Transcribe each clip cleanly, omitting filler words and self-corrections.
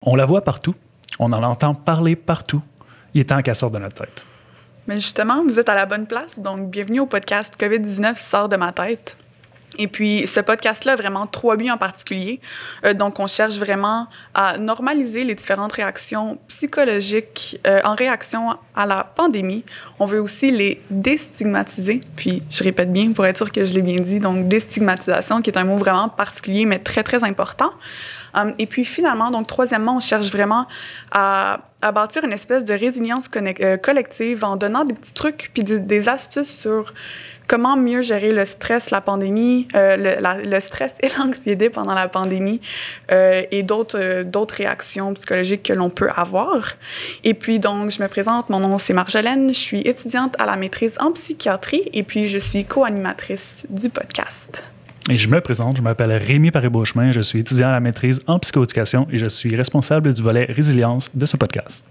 On la voit partout, on en entend parler partout. Il est temps qu'elle sorte de notre tête. Mais justement, vous êtes à la bonne place, donc bienvenue au podcast COVID-19 sort de ma tête. Et puis, ce podcast-là a vraiment 3 buts en particulier. Donc, on cherche vraiment à normaliser les différentes réactions psychologiques en réaction à la pandémie. On veut aussi les déstigmatiser. Puis, je répète bien pour être sûr que je l'ai bien dit. Donc, déstigmatisation, qui est un mot vraiment particulier, mais très, très important. Et puis, finalement, donc, troisièmement, on cherche vraiment à bâtir une espèce de résilience collective en donnant des petits trucs puis des astuces sur comment mieux gérer le stress, la pandémie, le stress et l'anxiété pendant la pandémie et d'autres réactions psychologiques que l'on peut avoir. Et puis, donc, je me présente, mon nom, c'est Marjolaine, je suis étudiante à la maîtrise en psychiatrie et puis je suis co-animatrice du podcast. Et je me présente, je m'appelle Rémi Paré-Beauchemin, je suis étudiant à la maîtrise en psychoéducation et je suis responsable du volet résilience de ce podcast.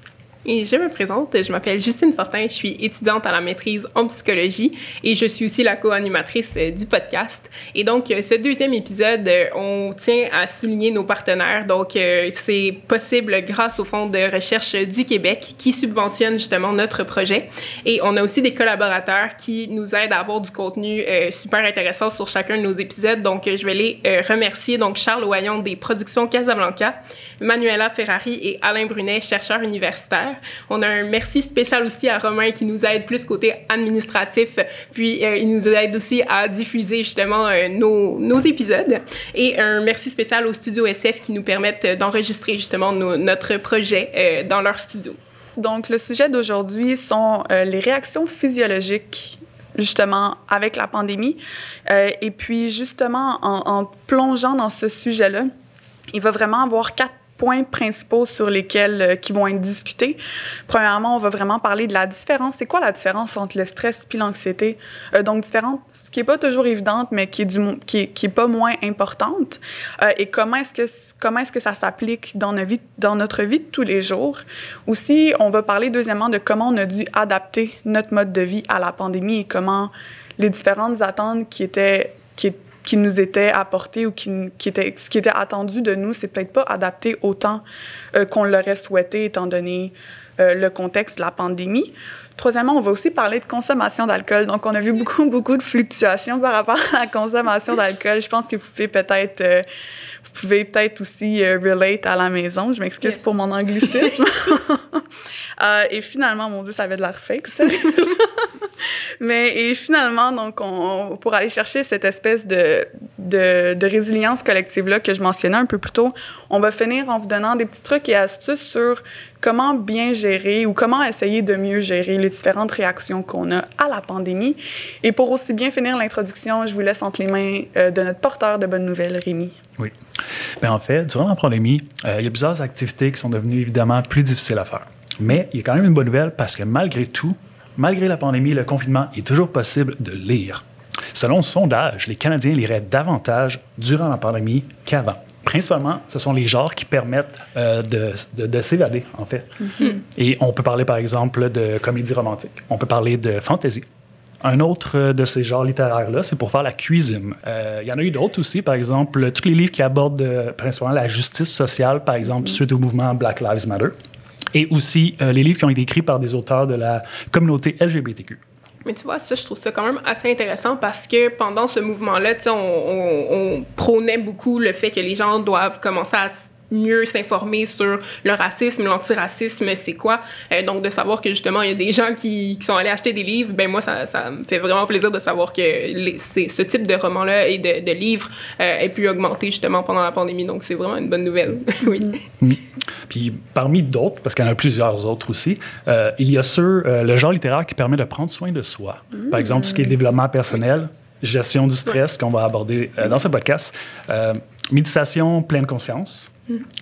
Et je me présente, je m'appelle Justine Fortin, je suis étudiante à la maîtrise en psychologie et je suis aussi la co-animatrice du podcast. Et donc, ce deuxième épisode, on tient à souligner nos partenaires. Donc, c'est possible grâce au Fonds de recherche du Québec qui subventionne justement notre projet. Et on a aussi des collaborateurs qui nous aident à avoir du contenu super intéressant sur chacun de nos épisodes. Donc, je vais les remercier. Donc, Charles Ohayon des Productions Casablanca, Manuela Ferrari et Alain Brunet, chercheurs universitaires. On a un merci spécial aussi à Romain qui nous aide plus côté administratif, puis il nous aide aussi à diffuser justement nos épisodes. Et un merci spécial au Studio SF qui nous permettent d'enregistrer justement notre projet dans leur studio. Donc, le sujet d'aujourd'hui sont les réactions physiologiques justement avec la pandémie. Et puis, justement, en plongeant dans ce sujet-là, il va vraiment avoir 4 points principaux sur lesquels qui vont être discutés. Premièrement, on va vraiment parler de la différence. C'est quoi la différence entre le stress et l'anxiété? Donc, différente, ce qui n'est pas toujours évidente, mais qui est pas moins importante. Et comment est-ce que ça s'applique dans notre vie de tous les jours? Aussi, on va parler deuxièmement de comment on a dû adapter notre mode de vie à la pandémie et comment les différentes attentes qui nous étaient apportées ou ce qui était attendu de nous, c'est peut-être pas adapté autant qu'on l'aurait souhaité étant donné le contexte de la pandémie. Troisièmement, on va aussi parler de consommation d'alcool. Donc, on a vu beaucoup de fluctuations par rapport à la consommation d'alcool. Je pense que vous pouvez peut-être aussi relate à la maison. Je m'excuse pour mon anglicisme. Et finalement, mon Dieu, ça avait de l'air fake, ça. Et finalement, donc, pour aller chercher cette espèce de résilience collective-là que je mentionnais un peu plus tôt, on va finir en vous donnant des petits trucs et astuces sur comment bien gérer ou comment essayer de mieux gérer les différentes réactions qu'on a à la pandémie. Et pour aussi bien finir l'introduction, je vous laisse entre les mains de notre porteur de bonnes nouvelles, Rémi. Oui. Bien, en fait, durant la pandémie, il y a plusieurs activités qui sont devenues évidemment plus difficiles à faire. Mais il y a quand même une bonne nouvelle parce que malgré tout, malgré la pandémie, le confinement est toujours possible de lire. Selon le sondage, les Canadiens liraient davantage durant la pandémie qu'avant. Principalement, ce sont les genres qui permettent de s'évader, en fait. Mm-hmm. Et on peut parler, par exemple, de comédie romantique. On peut parler de fantasy. Un autre de ces genres littéraires-là, c'est pour faire la cuisine. Il y en a eu d'autres aussi, par exemple, tous les livres qui abordent principalement la justice sociale, par exemple, suite au mouvement Black Lives Matter. Et aussi les livres qui ont été écrits par des auteurs de la communauté LGBTQ. Mais tu vois, ça, je trouve ça quand même assez intéressant parce que pendant ce mouvement-là, tu sais, on prônait beaucoup le fait que les gens doivent commencer à mieux s'informer sur le racisme, l'antiracisme, c'est quoi. Donc, de savoir que, justement, il y a des gens qui sont allés acheter des livres, ben moi, ça me fait vraiment plaisir de savoir que ce type de roman-là et de livres ait pu augmenter, justement, pendant la pandémie. Donc, c'est vraiment une bonne nouvelle. Oui. Puis, parmi d'autres, parce qu'il y en a plusieurs autres aussi, il y a le genre littéraire qui permet de prendre soin de soi. Par exemple, tout ce qui est développement personnel, gestion du stress, qu'on va aborder dans ce podcast, méditation pleine conscience.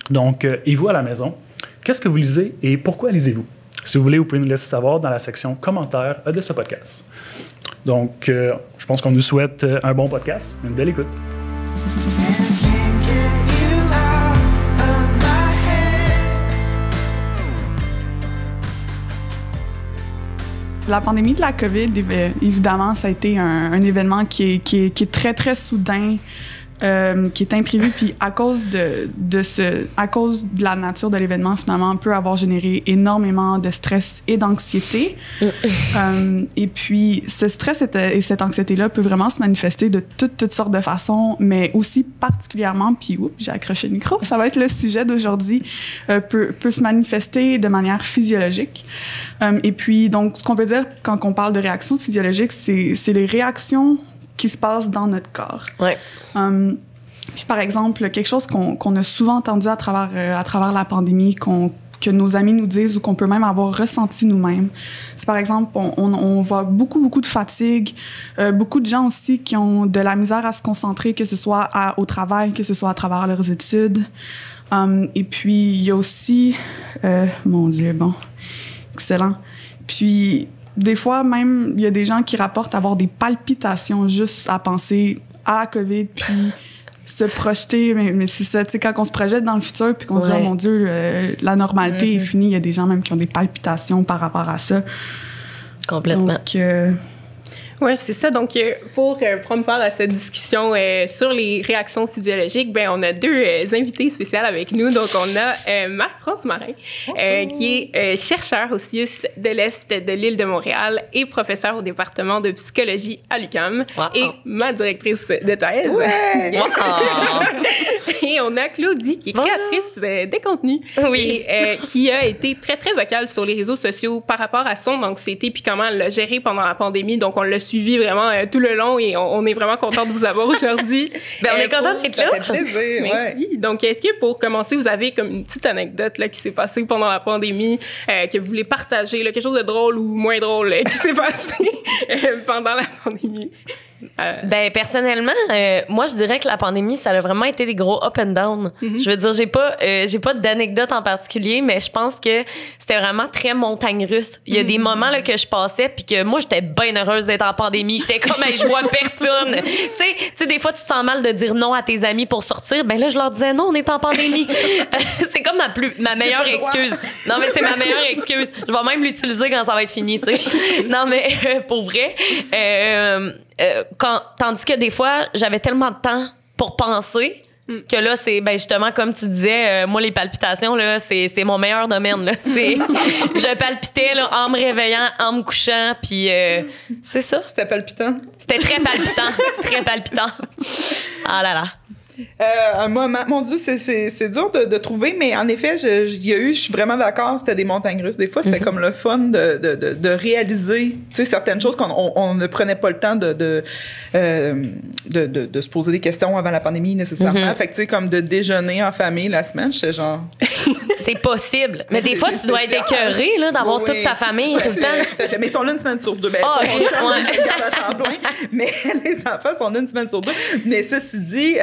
Donc, et vous à la maison, qu'est-ce que vous lisez et pourquoi lisez-vous? Si vous voulez, vous pouvez nous laisser savoir dans la section commentaires de ce podcast. Donc, je pense qu'on nous souhaite un bon podcast, une belle écoute. La pandémie de la COVID, évidemment, ça a été un événement qui est très, très soudain qui est imprévu, puis à cause de la nature de l'événement, finalement, peut avoir généré énormément de stress et d'anxiété. Et puis, ce stress et cette anxiété-là peut vraiment se manifester de toutes sortes de façons, mais aussi particulièrement, puis j'ai accroché le micro, ça va être le sujet d'aujourd'hui, peut se manifester de manière physiologique. Et puis, donc, ce qu'on peut dire quand on parle de réactions physiologiques, c'est les réactions qui se passent dans notre corps. Ouais. Puis par exemple, quelque chose qu'on a souvent entendu à travers la pandémie, que nos amis nous disent ou qu'on peut même avoir ressenti nous-mêmes, c'est par exemple, on voit beaucoup de fatigue, beaucoup de gens aussi qui ont de la misère à se concentrer, que ce soit au travail, que ce soit à travers leurs études. Et puis, il y a aussi... mon Dieu, bon, excellent. Puis... Des fois, même, il y a des gens qui rapportent avoir des palpitations juste à penser à la COVID, puis se projeter. Mais c'est ça, tu sais, quand on se projette dans le futur, puis qu'on se dit, oh mon Dieu, la normalité est finie, il y a des gens même qui ont des palpitations par rapport à ça. Complètement. Donc, oui, c'est ça. Donc, pour prendre part à cette discussion sur les réactions physiologiques, ben on a deux invités spéciaux avec nous. Donc, on a Marc-France Marin, qui est chercheur au CIUS de l'Est de l'île de Montréal et professeur au département de psychologie à l'UQAM, et ma directrice de thèse. Ouais. Et on a Claudie, qui est créatrice des contenus, et qui a été très vocale sur les réseaux sociaux par rapport à son anxiété puis comment elle l'a gérée pendant la pandémie. Donc, on l'a suivi vraiment tout le long et on est vraiment content de vous avoir aujourd'hui. On est content d'être là. Ça fait plaisir, Merci. Donc, est-ce que pour commencer, vous avez comme une petite anecdote là, qui s'est passée pendant la pandémie, que vous voulez partager, là, quelque chose de drôle ou moins drôle qui s'est passé pendant la pandémie? Ben personnellement, moi je dirais que la pandémie, ça a vraiment été des gros up and down. Je veux dire, j'ai pas d'anecdote en particulier, mais je pense que c'était vraiment très montagne russe. Il y a des moments là que je passais puis que moi j'étais bien heureuse d'être en pandémie. J'étais comme je vois personne. Tu sais des fois tu te sens mal de dire non à tes amis pour sortir. Ben là je leur disais non, on est en pandémie. C'est comme ma meilleure excuse. Non mais c'est ma meilleure excuse. Je vais même l'utiliser quand ça va être fini, tu sais. Non mais pour vrai, tandis que des fois, j'avais tellement de temps pour penser que là, c'est justement, comme tu disais, moi, les palpitations, là, c'est mon meilleur domaine. Là. Je palpitais là, en me réveillant, en me couchant, puis c'est ça. C'était palpitant? C'était très palpitant, très palpitant. Ah là là. Un moment, mon Dieu, c'est dur de trouver, mais en effet, je suis vraiment d'accord, c'était des montagnes russes. Des fois, c'était comme le fun de réaliser, tu sais, certaines choses qu'on ne prenait pas le temps de se poser des questions avant la pandémie nécessairement. Fait que, tu sais, comme de déjeuner en famille la semaine, j'étais genre... C'est possible. Mais des fois, tu dois être écœuré là, d'avoir toute ta famille tout le temps. Mais ils sont là une semaine sur deux. Ben, je regarde à temps plein. Mais les enfants sont là une semaine sur deux. Mais ceci dit,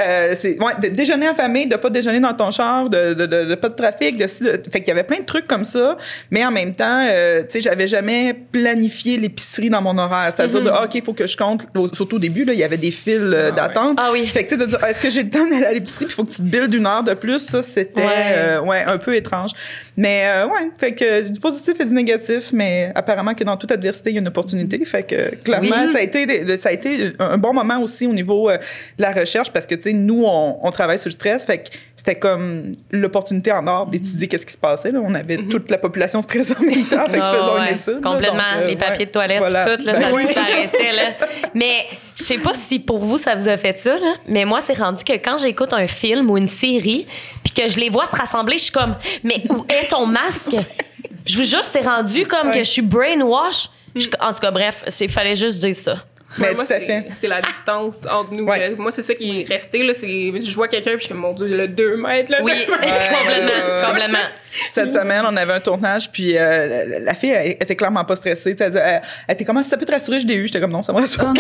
de déjeuner en famille, de pas déjeuner dans ton char, de pas de trafic, fait qu'il y avait plein de trucs comme ça, mais en même temps, tu sais, j'avais jamais planifié l'épicerie dans mon horaire, c'est-à-dire OK, il faut que je compte, surtout au début là, il y avait des files d'attente. Ah oui. Fait que tu sais, de dire est-ce que j'ai le temps d'aller à l'épicerie, puis il faut que tu te buildes une heure de plus, ça c'était un peu étrange. Mais fait que du positif et du négatif, mais apparemment que dans toute adversité, il y a une opportunité, fait que clairement ça a été un bon moment aussi au niveau de la recherche, parce que tu sais, nous on travaille sur le stress, fait que c'était comme l'opportunité en or d'étudier qu'est-ce qui se passait. Là. On avait toute la population stressée en même temps, fait que faisons une étude. Complètement, là, donc, les papiers de toilette, voilà. tout, là, ça disparaissait. Là. Mais je sais pas si pour vous, ça vous a fait ça, là, mais moi, c'est rendu que quand j'écoute un film ou une série, puis que je les vois se rassembler, je suis comme, mais où est ton masque? Je vous jure, c'est rendu comme que je suis brainwash. En tout cas, bref, il fallait juste dire ça. Mais moi, tout à fait. C'est la distance entre nous. Ouais. Moi, c'est ça qui est resté. Là, je vois quelqu'un puis je suis comme, mon Dieu, le 2 mètres. Là, Oui, complètement. Cette semaine, on avait un tournage, puis la fille, elle était clairement pas stressée. Elle était comment ça peut te rassurer, je l'ai eu. J'étais comme non, ça me rassure.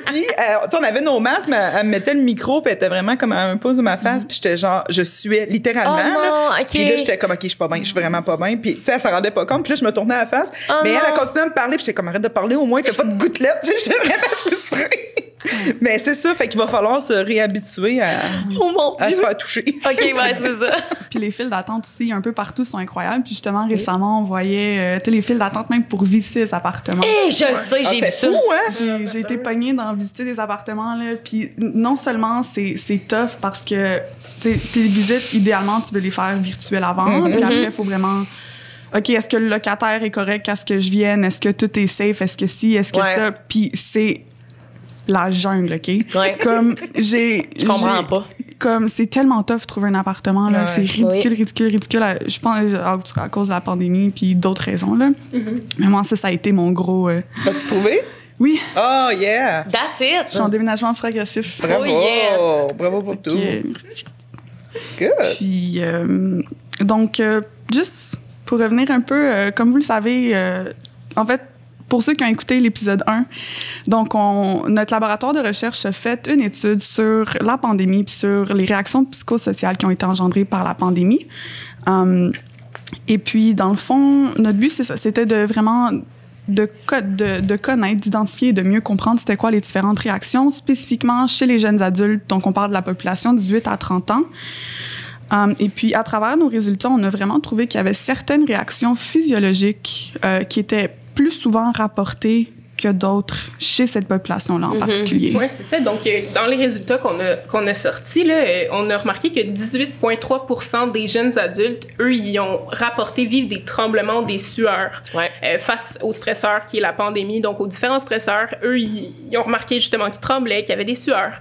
Puis, on avait nos masques, mais elle me mettait le micro, puis elle était vraiment comme à un pouce de ma face, puis j'étais genre, je suais littéralement. Oh non, là. OK. Puis là, j'étais comme, OK, je suis pas bien, je suis vraiment pas bien. Puis, tu sais, elle s'en rendait pas compte, puis là, je me tournais à la face. Oh mais non. elle a continué à me parler, puis j'étais comme, arrête de parler, au moins, fais pas de gouttelettes. Tu sais, j'étais vraiment frustrée. Mais c'est ça, fait qu'il va falloir se réhabituer à se faire toucher. OK, ouais, c'est ça. Puis les files d'attente aussi, un peu partout, sont incroyables. Puis justement, récemment, on voyait les files d'attente même pour visiter les appartements. Je sais, j'ai vu ça. Fou, hein? J'ai été pognée dans visiter des appartements, là. Puis non seulement c'est tough parce que tes visites, idéalement, tu veux les faire virtuelles avant. Puis après, il faut vraiment... OK, est-ce que le locataire est correct à ce que je vienne? Est-ce que tout est safe? Est-ce que si? Est-ce que ça? Puis c'est la jungle, OK? Ouais. Comme Je comprends pas. Comme c'est tellement tough de trouver un appartement, là. Ouais. C'est ridicule. Je pense à cause de la pandémie puis d'autres raisons, là. Mais moi, ça a été mon gros... L'as-tu trouvé? Oui, Oh, yeah! That's it. je suis en déménagement progressif. Bravo! Oh, yes. Bravo pour tout. Good. Puis, donc, juste pour revenir un peu, comme vous le savez, en fait, pour ceux qui ont écouté l'épisode 1, donc notre laboratoire de recherche a fait une étude sur la pandémie puis sur les réactions psychosociales qui ont été engendrées par la pandémie. Et puis, dans le fond, notre but, c'est ça, c'était de vraiment de connaître, d'identifier et de mieux comprendre c'était quoi les différentes réactions, spécifiquement chez les jeunes adultes. Donc, on parle de la population 18 à 30 ans. Et puis, à travers nos résultats, on a vraiment trouvé qu'il y avait certaines réactions physiologiques qui étaient plus souvent rapportées que d'autres chez cette population-là en particulier. Oui, c'est ça. Donc, dans les résultats qu'on a sortis, là, on a remarqué que 18,3% des jeunes adultes, eux, ils ont rapporté vivre des tremblements, des sueurs face aux stresseurs qui est la pandémie. Donc, aux différents stresseurs, eux, ils ont remarqué justement qu'ils tremblaient, qu'il y avait des sueurs.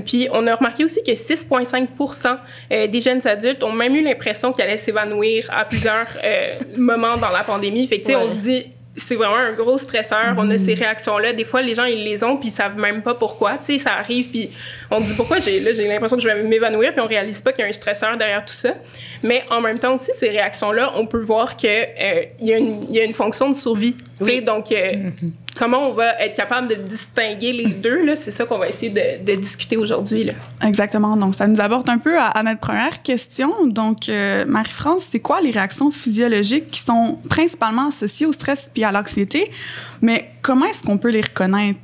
Puis, on a remarqué aussi que 6,5% des jeunes adultes ont même eu l'impression qu'ils allaient s'évanouir à plusieurs moments dans la pandémie. Fait que, tu sais, on se dit... C'est vraiment un gros stresseur. On a ces réactions-là. Des fois, les gens, ils les ont, puis ils savent même pas pourquoi. Tu sais, ça arrive, puis on dit pourquoi j'ai l'impression que je vais m'évanouir, puis on réalise pas qu'il y a un stresseur derrière tout ça. Mais en même temps aussi, ces réactions-là, on peut voir qu'il y a une fonction de survie. Tu sais, donc, comment on va être capable de distinguer les deux, là, c'est ça qu'on va essayer de discuter aujourd'hui, là. Exactement. Donc, ça nous aborde un peu à notre première question. Donc, Marie-France, c'est quoi les réactions physiologiques qui sont principalement associées au stress puis à l'anxiété? Mais comment est-ce qu'on peut les reconnaître?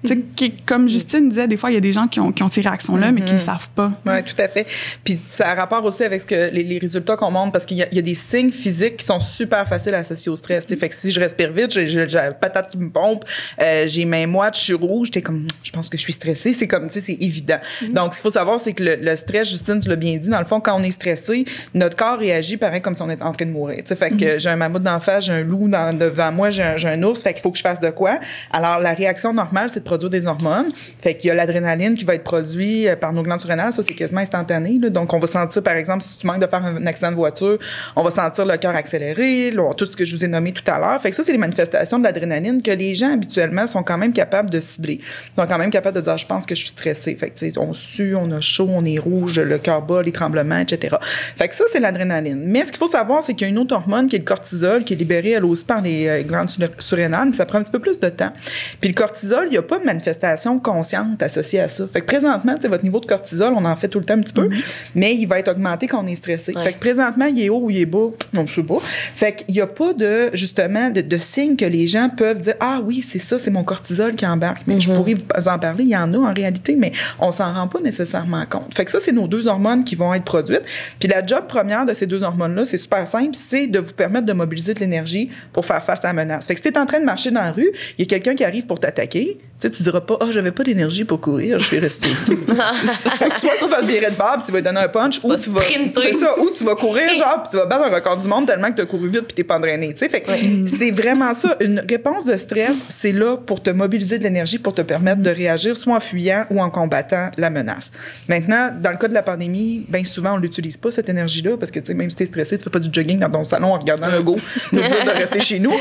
Comme Justine disait, des fois, il y a des gens qui ont ces réactions-là, mais qui ne savent pas. Oui, tout à fait. Puis ça a rapport aussi avec les résultats qu'on montre, parce qu'il y a des signes physiques qui sont super faciles à associer au stress. Fait que si je respire vite, j'ai la patate qui me pompe, j'ai mains moites, je suis rouge, j'étais comme, je pense que je suis stressée. C'est comme, tu sais, c'est évident. Donc, ce qu'il faut savoir, c'est que le stress, Justine, tu l'as bien dit, dans le fond, quand on est stressé, notre corps réagit pareil comme si on était en train de mourir. Fait que j'ai un mammouth d'en face, j'ai un loup devant moi, j'ai un ours, fait qu'il faut que je fasse de quoi. Alors, la réaction normale, c'est de produire des hormones. Fait qu'il y a l'adrénaline qui va être produite par nos glandes surrénales. Ça, c'est quasiment instantané, là. Donc, on va sentir, par exemple, si tu manques de faire un accident de voiture, on va sentir le cœur accéléré, tout ce que je vous ai nommé tout à l'heure. Fait que ça, c'est les manifestations de l'adrénaline que les gens, habituellement, sont quand même capables de cibler. Ils sont quand même capables de dire, je pense que je suis stressé. Fait que, tu sais, on sue, on a chaud, on est rouge, le cœur bat, les tremblements, etc. Fait que ça, c'est l'adrénaline. Mais ce qu'il faut savoir, c'est qu'il y a une autre hormone qui est le cortisol, qui est libérée, elle aussi, par les glandes surrénales, mais ça prend un petit peu plus de temps. Puis le cortisol, il n'y a pas de manifestation consciente associée à ça. Fait que présentement, votre niveau de cortisol, on en fait tout le temps un petit peu, mais il va être augmenté quand on est stressé. Fait que présentement, il est haut ou il est bas, on ne sait pas. Fait qu'il n'y a pas justement de signes que les gens peuvent dire, ah oui, c'est ça, c'est mon cortisol qui embarque. Mais je pourrais vous en parler, il y en a en réalité, mais on s'en rend pas nécessairement compte. Fait que ça, c'est nos deux hormones qui vont être produites. Puis la job première de ces deux hormones-là, c'est super simple, c'est de vous permettre de mobiliser de l'énergie pour faire face à la menace. Fait que si tu es en train de marcher dans la rue, il y a quelqu'un qui arrive pour t'attaquer, tu diras pas, j'avais pas d'énergie pour courir, je vais rester. Fait que soit tu vas te virer de barbe, tu vas lui donner un punch, ou tu vas, c'est ça, ou tu vas courir, genre, puis tu vas battre un record du monde tellement que tu as couru vite puis t'es pas entraîné. Fait que c'est vraiment ça. Une réponse de stress, c'est là pour te mobiliser de l'énergie, pour te permettre de réagir soit en fuyant ou en combattant la menace. Maintenant, dans le cas de la pandémie, bien souvent, on l'utilise pas, cette énergie-là, parce que, tu sais, même si t'es stressé, tu fais pas du jogging dans ton salon en regardant le go nous dire de rester chez nous.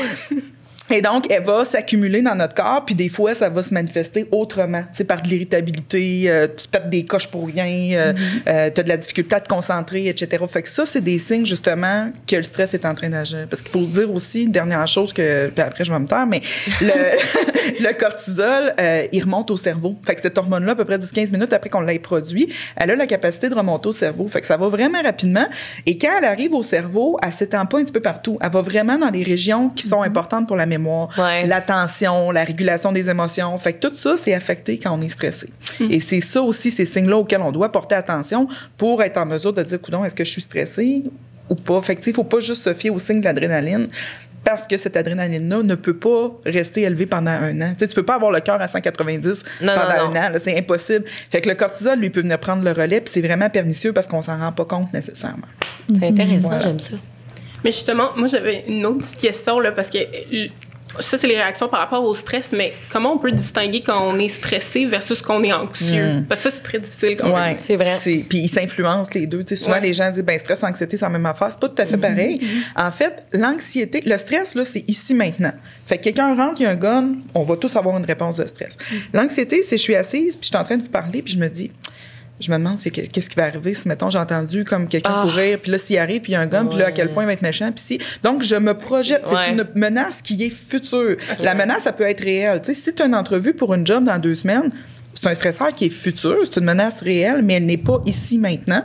Et donc, elle va s'accumuler dans notre corps, puis des fois, ça va se manifester autrement, tu sais, par de l'irritabilité, tu pètes des coches pour rien, t'as de la difficulté à te concentrer, etc. Fait que ça, c'est des signes, justement, que le stress est en train d'agir. Parce qu'il faut se dire aussi, une dernière chose que, puis après, je vais me taire, mais le cortisol, il remonte au cerveau. Fait que cette hormone-là, à peu près 10-15 minutes après qu'on l'ait produit, elle a la capacité de remonter au cerveau. Fait que ça va vraiment rapidement. Et quand elle arrive au cerveau, elle s'étend pas un petit peu partout. Elle va vraiment dans les régions qui sont importantes pour la mémoire. mémoire, l'attention, la régulation des émotions. Fait que tout ça, c'est affecté quand on est stressé. Et c'est ça aussi, ces signes-là auxquels on doit porter attention pour être en mesure de dire, coudonc, est-ce que je suis stressée ou pas? Fait que, il ne faut pas juste se fier aux signes de l'adrénaline, parce que cette adrénaline-là ne peut pas rester élevée pendant un an. Tu sais, tu peux pas avoir le cœur à 190 pendant un an. Là, c'est impossible. Fait que le cortisol, lui, peut venir prendre le relais, puis c'est vraiment pernicieux parce qu'on s'en rend pas compte nécessairement. C'est intéressant, j'aime ça. Mais justement, moi, j'avais une autre petite question, là, parce que ça, c'est les réactions par rapport au stress, mais comment on peut distinguer quand on est stressé versus quand on est anxieux? Parce que ça, c'est très difficile quand même. C'est vrai. Puis ils s'influencent les deux. Tu sais, souvent, les gens disent, ben stress, anxiété, c'est la même affaire. C'est pas tout à fait pareil. En fait, l'anxiété, le stress, là, c'est ici, maintenant. Fait que quelqu'un rentre, il y a un gun, on va tous avoir une réponse de stress. L'anxiété, c'est je suis assise, puis je suis en train de vous parler, puis je me demande qu'est-ce qui va arriver si, mettons, j'ai entendu comme quelqu'un courir, puis là, s'il arrive, puis il y a un gun, puis là, à quel point il va être méchant, puis si... Donc, je me projette. C'est une menace qui est future. La menace, ça peut être réelle. Tu sais, si tu as une entrevue pour une job dans 2 semaines, c'est un stresseur qui est futur, c'est une menace réelle, mais elle n'est pas ici, maintenant.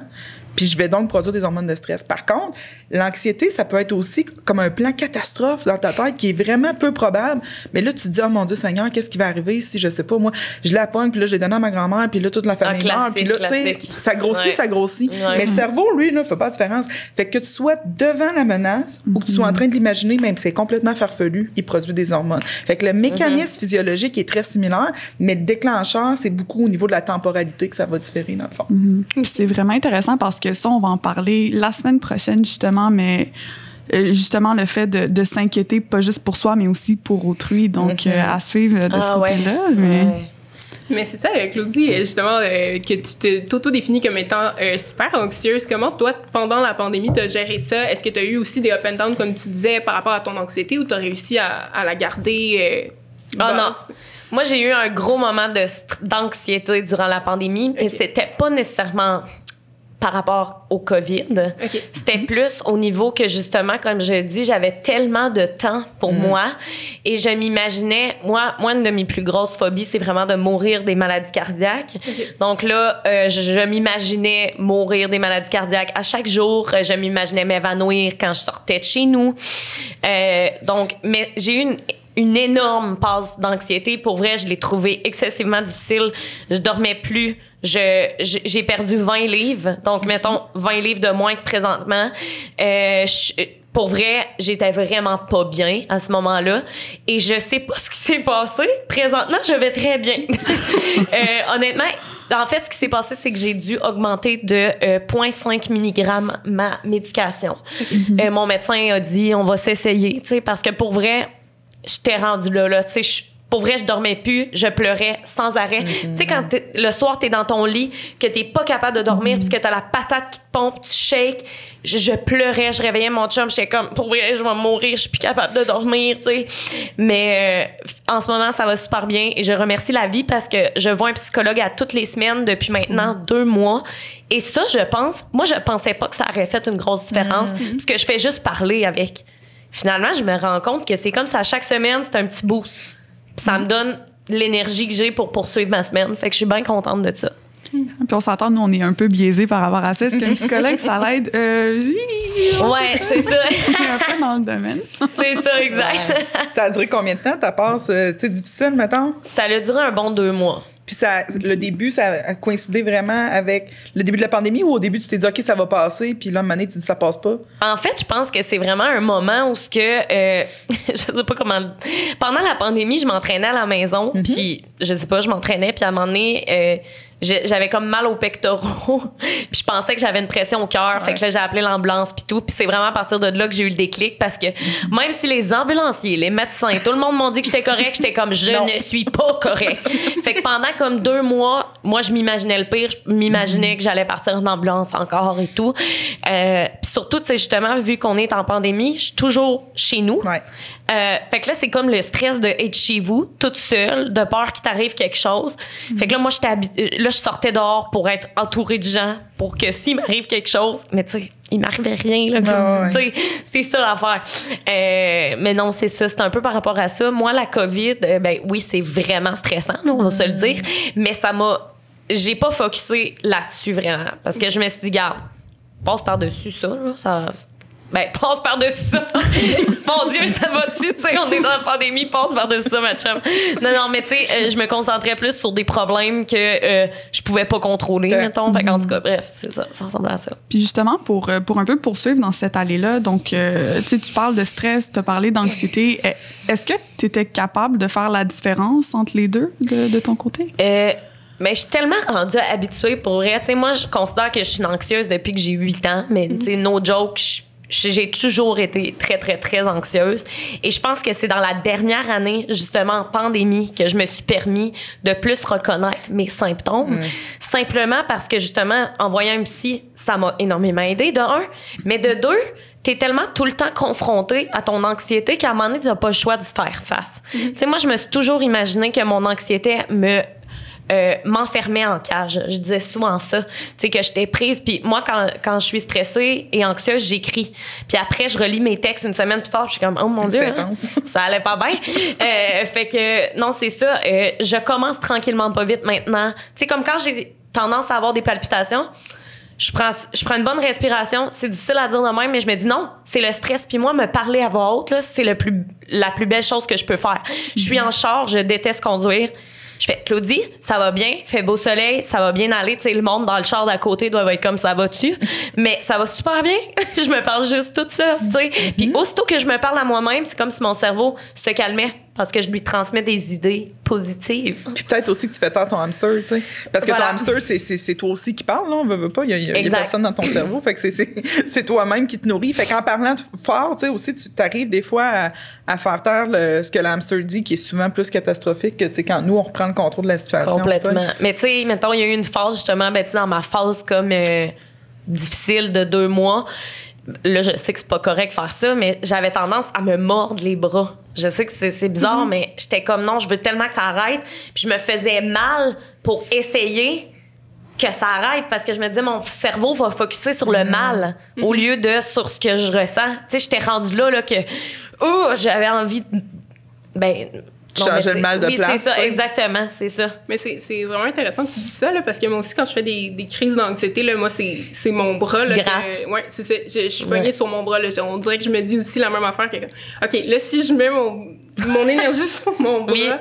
Puis je vais donc produire des hormones de stress. Par contre, l'anxiété, ça peut être aussi comme un plan catastrophe dans ta tête qui est vraiment peu probable. Mais là, tu te dis, oh mon Dieu Seigneur, qu'est-ce qui va arriver si, je sais pas, moi, je la pogne, puis là, je l'ai donné à ma grand-mère, puis là, toute la famille meurt. Puis là, tu sais, ça grossit, ça grossit. Mais le cerveau, lui, là, fait pas de différence. Fait que tu sois devant la menace ou que tu sois en train de l'imaginer, même si c'est complètement farfelu, il produit des hormones. Fait que le mécanisme physiologique est très similaire, mais le déclencheur, c'est beaucoup au niveau de la temporalité que ça va différer, dans le fond. C'est vraiment intéressant parce que ça, on va en parler la semaine prochaine, justement, mais justement, le fait de s'inquiéter, pas juste pour soi, mais aussi pour autrui. Donc, à suivre de ce côté-là. Mais c'est ça, Claudie, justement, que tu t'auto-définis comme étant super anxieuse. Comment, toi, pendant la pandémie, tu as géré ça? Est-ce que tu as eu aussi des up and down, comme tu disais, par rapport à ton anxiété, ou tu as réussi à la garder non. Moi, j'ai eu un gros moment d'anxiété durant la pandémie, mais c'était pas nécessairement par rapport au COVID. C'était plus au niveau que, justement, comme je dis, j'avais tellement de temps pour moi et je m'imaginais... Moi, une de mes plus grosses phobies, c'est vraiment de mourir des maladies cardiaques. Donc là, je m'imaginais mourir des maladies cardiaques à chaque jour. Je m'imaginais m'évanouir quand je sortais de chez nous. Donc, mais j'ai eu une énorme passe d'anxiété. Pour vrai, je l'ai trouvé excessivement difficile. Je dormais plus. J'ai perdu 20 livres. Donc, mettons, 20 livres de moins que présentement. Pour vrai, j'étais vraiment pas bien à ce moment-là. Et je sais pas ce qui s'est passé. Présentement, je vais très bien. Honnêtement, en fait, ce qui s'est passé, c'est que j'ai dû augmenter de 0,5 mg ma médication. Mon médecin a dit, on va s'essayer, tu sais, parce que pour vrai, j'étais rendue là, tu sais, pour vrai, je dormais plus, je pleurais sans arrêt. Tu sais, quand le soir, t'es dans ton lit, que t'es pas capable de dormir, parce que t'as la patate qui te pompe, tu shakes, je pleurais, je réveillais mon chum, j'étais comme, pour vrai, je vais mourir, je suis plus capable de dormir, tu sais. Mais en ce moment, ça va super bien et je remercie la vie parce que je vois un psychologue à toutes les semaines depuis maintenant 2 mois. Et ça, je pensais pas que ça aurait fait une grosse différence, parce que je fais juste parler avec. Finalement, je me rends compte que c'est comme ça, chaque semaine, c'est un petit boost. Puis ça me donne l'énergie que j'ai pour poursuivre ma semaine. Fait que je suis bien contente de ça. Puis on s'entend, nous, on est un peu biaisés par rapport à ça. Est-ce qu'un psychologue, ça l'aide? Ouais, c'est ça. un peu dans le domaine. C'est ça, exact. Ça a duré combien de temps, ta passe? Tu sais, difficile, mettons? Ça a duré un bon 2 mois. Puis le début, ça a coïncidé vraiment avec le début de la pandémie ou au début, tu t'es dit, OK, ça va passer, puis là, à un moment donné, tu dis, ça passe pas? En fait, je pense que c'est vraiment un moment où je sais pas comment... Pendant la pandémie, je m'entraînais à la maison, puis je sais pas, je m'entraînais, puis à un moment donné... j'avais comme mal aux pectoraux puis je pensais que j'avais une pression au cœur. Fait que là, j'ai appelé l'ambulance puis tout. Puis c'est vraiment à partir de là que j'ai eu le déclic parce que même si les ambulanciers, les médecins, tout le monde m'ont dit que j'étais correct, j'étais comme je ne suis pas correct. Fait que pendant comme 2 mois, moi, je m'imaginais le pire. Je m'imaginais que j'allais partir en ambulance encore et tout. Puis surtout, tu sais, justement, vu qu'on est en pandémie, je suis toujours chez nous. Fait que là, c'est comme le stress de être chez vous, toute seule, de peur qu'il t'arrive quelque chose. Fait que là, moi, je sortais dehors pour être entourée de gens, pour que s'il m'arrive quelque chose, mais tu sais, il m'arrivait rien, là, comme tu sais, c'est ça l'affaire. Mais non, c'est ça, c'est un peu par rapport à ça. Moi, la COVID, ben oui, c'est vraiment stressant, là, on va se le dire, mais j'ai pas focusé là-dessus vraiment, parce que je me suis dit, garde, passe par-dessus ça, là, Ben, passe par-dessus ça. Mon Dieu, ça va-tu? Tu sais, on est dans la pandémie, passe par-dessus ça, ma chum. Non, mais tu sais, je me concentrais plus sur des problèmes que je pouvais pas contrôler, mettons. Fait qu'en tout cas, bref, c'est ça ressemble à ça. Puis justement, pour un peu poursuivre dans cette allée-là, donc, tu sais, tu parles de stress, tu as parlé d'anxiété. Est-ce que tu étais capable de faire la différence entre les deux de ton côté? Mais je suis tellement rendue habituée pour vrai. Tu sais, moi, je considère que je suis une anxieuse depuis que j'ai 8 ans, mais tu sais, no joke, j'ai toujours été très, très, très anxieuse. Et je pense que c'est dans la dernière année, justement, en pandémie, que je me suis permis de plus reconnaître mes symptômes. Simplement parce que, justement, en voyant un psy, ça m'a énormément aidé, de un. Mais de deux, t'es tellement tout le temps confronté à ton anxiété qu'à un moment donné, t'as pas le choix d'y faire face. Tu sais, moi, je me suis toujours imaginé que mon anxiété m'enfermais en cage. Je disais souvent ça. Tu sais, que j'étais prise. Puis moi, quand je suis stressée et anxieuse, j'écris. Puis après, je relis mes textes une semaine plus tard. Je suis comme, oh mon Dieu, hein, ça allait pas bien. Fait que, non, c'est ça. Je commence tranquillement pas vite maintenant. Tu sais, comme quand j'ai tendance à avoir des palpitations, je prends une bonne respiration. C'est difficile à dire de même, mais je me dis non, c'est le stress. Puis moi, me parler à voix haute, là, c'est la plus belle chose que je peux faire. Je suis en char, je déteste conduire. Je fais, Claudie, ça va bien, fait beau soleil, ça va bien aller. Tu sais, le monde dans le char d'à côté doit être comme ça va-tu? Mais ça va super bien. Je me parle juste toute seule, tu sais. Puis aussitôt que je me parle à moi-même, c'est comme si mon cerveau se calmait parce que je lui transmets des idées positives. Puis peut-être aussi que tu fais taire ton hamster, tu sais. Parce que ton hamster, c'est toi aussi qui parle, là. On veut pas. Il y a personne dans ton cerveau. Fait que c'est toi-même qui te nourrit. Fait qu'en parlant fort, tu sais, aussi, tu t'arrives des fois à faire taire ce que le hamster dit, qui est souvent plus catastrophique que, tu sais, quand nous, on reprend le contrôle de la situation. Complètement. T'sais. Mais tu sais, mettons, il y a eu une phase, justement, ben, tu sais, dans ma phase comme difficile de 2 mois. Là, je sais que c'est pas correct de faire ça, mais j'avais tendance à me mordre les bras. Je sais que c'est bizarre, mais j'étais comme non, je veux tellement que ça arrête. Puis je me faisais mal pour essayer que ça arrête parce que je me disais, mon cerveau va focusser sur le mal au lieu de sur ce que je ressens. Tu sais, j'étais rendue là que j'avais envie de... Changer le mal de place. Oui, c'est ça, exactement, c'est ça. Mais c'est vraiment intéressant que tu dises ça, là, parce que moi aussi, quand je fais des crises d'anxiété, là, moi, c'est mon bras. Là, ouais, c'est ça. Je suis pognée sur mon bras. Là, on dirait que je me dis aussi la même affaire que, OK, là, si je mets mon énergie sur mon bras,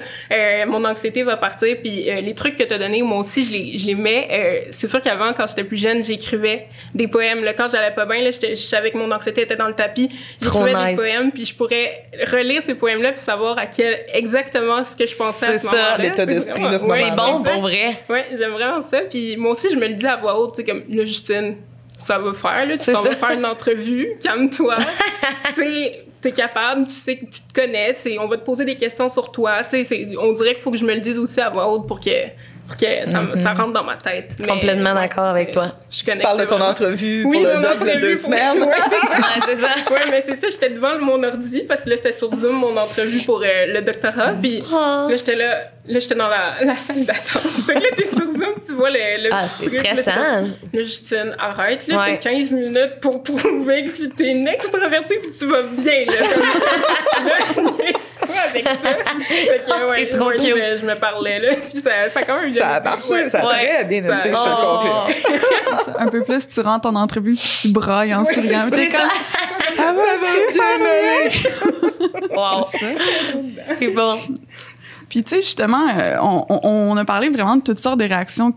mon anxiété va partir. Puis les trucs que tu as donnés, moi aussi, je les mets. C'est sûr qu'avant, quand j'étais plus jeune, j'écrivais des poèmes. Là, quand j'allais pas bien, là, je savais que mon anxiété était dans le tapis. J'écrivais des poèmes, puis je pourrais relire ces poèmes-là puis savoir exactement ce que je pensais à ce moment-là. C'est ça, l'état d'esprit de ce moment-là. C'est bon, pour vrai. Oui, j'aime vraiment ça. Puis moi aussi, je me le dis à voix haute, tu sais, comme, là, Justine, ça va faire, là, tu t'en vas faire une entrevue, calme-toi. Tu sais, t'es capable, tu sais que tu te connais, on va te poser des questions sur toi. Tu sais, on dirait qu'il faut que je me le dise aussi à voix haute pour que ça rentre dans ma tête. Complètement d'accord avec toi. Tu parles de ton entrevue pour le doc de 2 semaines. Oui, c'est ça. C'est ça. Oui, mais c'est ça, j'étais devant mon ordi parce que là, c'était sur Zoom, mon entrevue pour le doctorat. Puis là, j'étais dans la salle d'attente. Fait que là, t'es sur Zoom, tu vois le c'est truc. stressant. Là, Justine, arrête, là, t'as 15 minutes pour prouver que t'es une extravertie puis tu vas bien, là. Avec ça. Fait que, je me parlais, là. Puis ça a quand même bien. Ça a marché, ça a très bien été, je te le confirme. Un peu plus, tu rentres en entrevue puis tu brailles en souriant. C'est ça. Ça va super bien. Wow. C'est bon. Puis, tu sais, justement, on a parlé vraiment de toutes sortes de réactions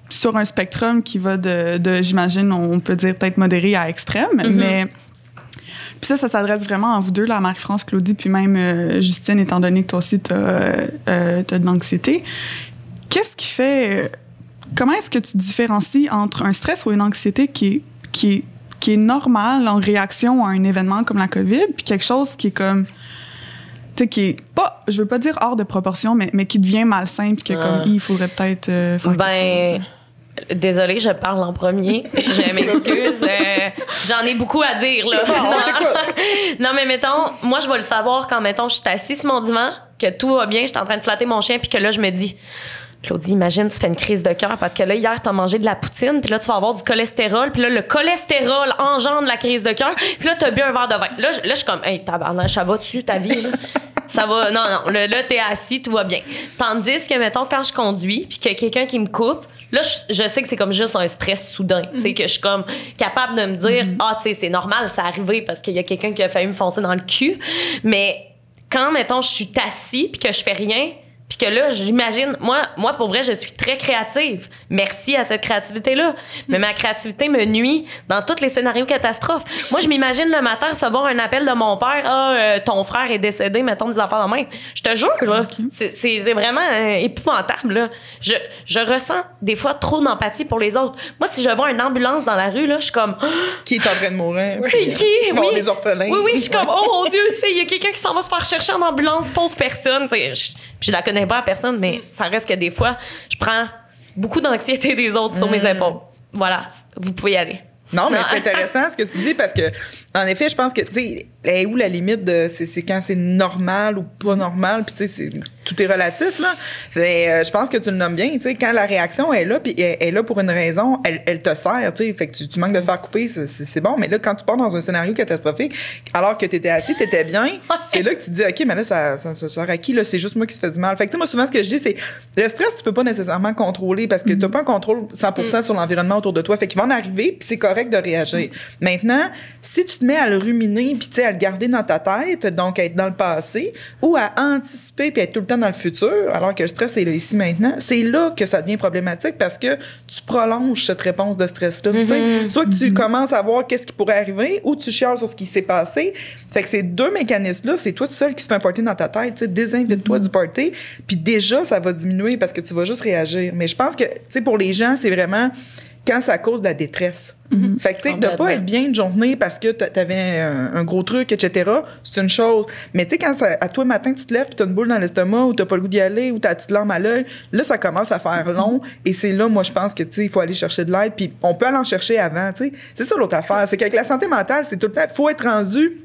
sur un spectrum qui va de j'imagine, on peut dire peut-être modéré à extrême, mais... Puis ça s'adresse vraiment à vous deux, la Marie-France, Claudie, puis même Justine, étant donné que toi aussi, t'as de l'anxiété. Qu'est-ce qui fait... Comment est-ce que tu différencies entre un stress ou une anxiété qui est normal en réaction à un événement comme la COVID, puis quelque chose qui est comme... Tu sais, qui est pas... Je veux pas dire hors de proportion, mais qui devient malsain, puis que comme, il faudrait peut-être faire quelque chose. Désolée, je parle en premier. Je m'excuse. J'en ai beaucoup à dire, là. Non, mais mettons, moi, je vais le savoir quand, mettons, je suis assise sur mon divan, que tout va bien, je suis en train de flatter mon chien, puis que là, je me dis, Claudie, imagine, tu fais une crise de cœur parce que là, hier, t'as mangé de la poutine, puis là, tu vas avoir du cholestérol, puis là, le cholestérol engendre la crise de cœur, puis là, t'as bu un verre de vin. Là, je suis comme, hey, tabarnak, ça va dessus, ta vie, là? Ça va, non, là, t'es assis, tout va bien. Tandis que, mettons, quand je conduis, puis qu'il y a quelqu'un qui me coupe, Là, je sais que c'est comme juste un stress soudain. Tu sais, que je suis comme capable de me dire, tu sais, c'est normal, c'est arrivé parce qu'il y a quelqu'un qui a failli me foncer dans le cul. Mais quand, mettons, je suis assis puis que je fais rien, puis que là, j'imagine, moi, pour vrai, je suis très créative. Merci à cette créativité-là. Mais ma créativité me nuit dans tous les scénarios catastrophes. Moi, je m'imagine le matin recevoir un appel de mon père, ton frère est décédé, mettons des affaires de même. Je te jure, là, c'est vraiment épouvantable, là. Je ressens des fois trop d'empathie pour les autres. Moi, si je vois une ambulance dans la rue, là, je suis comme... Qui est en train de mourir? C'est qui? Oui. Des orphelins. Oui, je suis comme, oh mon Dieu, tu sais, il y a quelqu'un qui s'en va se faire chercher en ambulance, pauvre personne. Tu sais, je la connais pas à personne, mais ça reste que des fois, je prends beaucoup d'anxiété des autres sur mes épaules. Voilà, vous pouvez y aller. Non, mais c'est intéressant ce que tu dis parce que, en effet, je pense que, tu sais, est où la limite de c'est quand c'est normal ou pas normal, puis tu sais, tout est relatif, là. Mais je pense que tu le nommes bien, tu sais, quand la réaction est là, puis elle est là pour une raison, elle te sert, tu sais, fait que tu manques de te faire couper, c'est bon, mais là, quand tu pars dans un scénario catastrophique, alors que t'étais assis, t'étais bien, c'est là que tu te dis, OK, mais là, ça sert à qui, là, c'est juste moi qui se fait du mal. Fait que, tu sais, moi, souvent, ce que je dis, c'est, le stress, tu peux pas nécessairement contrôler parce que t'as pas un contrôle 100% sur l'environnement autour de toi, fait qu'il va en arriver, puis c'est correct de réagir. Maintenant, si tu te mets à le ruminer, puis tu sais, à le garder dans ta tête, donc à être dans le passé, ou à anticiper puis être tout le temps dans le futur, alors que le stress est là ici maintenant, c'est là que ça devient problématique parce que tu prolonges cette réponse de stress-là. Tu sais, soit que tu commences à voir qu'est-ce qui pourrait arriver, ou tu chiales sur ce qui s'est passé. Fait que ces deux mécanismes-là, c'est toi tout seul qui se fait un party dans ta tête. Tu sais, désinvite-toi du party, puis déjà, ça va diminuer parce que tu vas juste réagir. Mais je pense que, tu sais, pour les gens, c'est vraiment quand ça cause de la détresse. Fait que, tu sais, de pas être bien une journée parce que t'avais un gros truc, etc., c'est une chose. Mais, tu sais, quand à toi, le matin, tu te lèves puis t'as une boule dans l'estomac ou t'as pas le goût d'y aller ou t'as la petite larme à l'œil, là, ça commence à faire long. Et c'est là, moi, je pense que, tu sais, il faut aller chercher de l'aide. Puis on peut aller en chercher avant, tu sais. C'est ça l'autre affaire. C'est qu'avec la santé mentale, c'est tout le temps, faut être rendu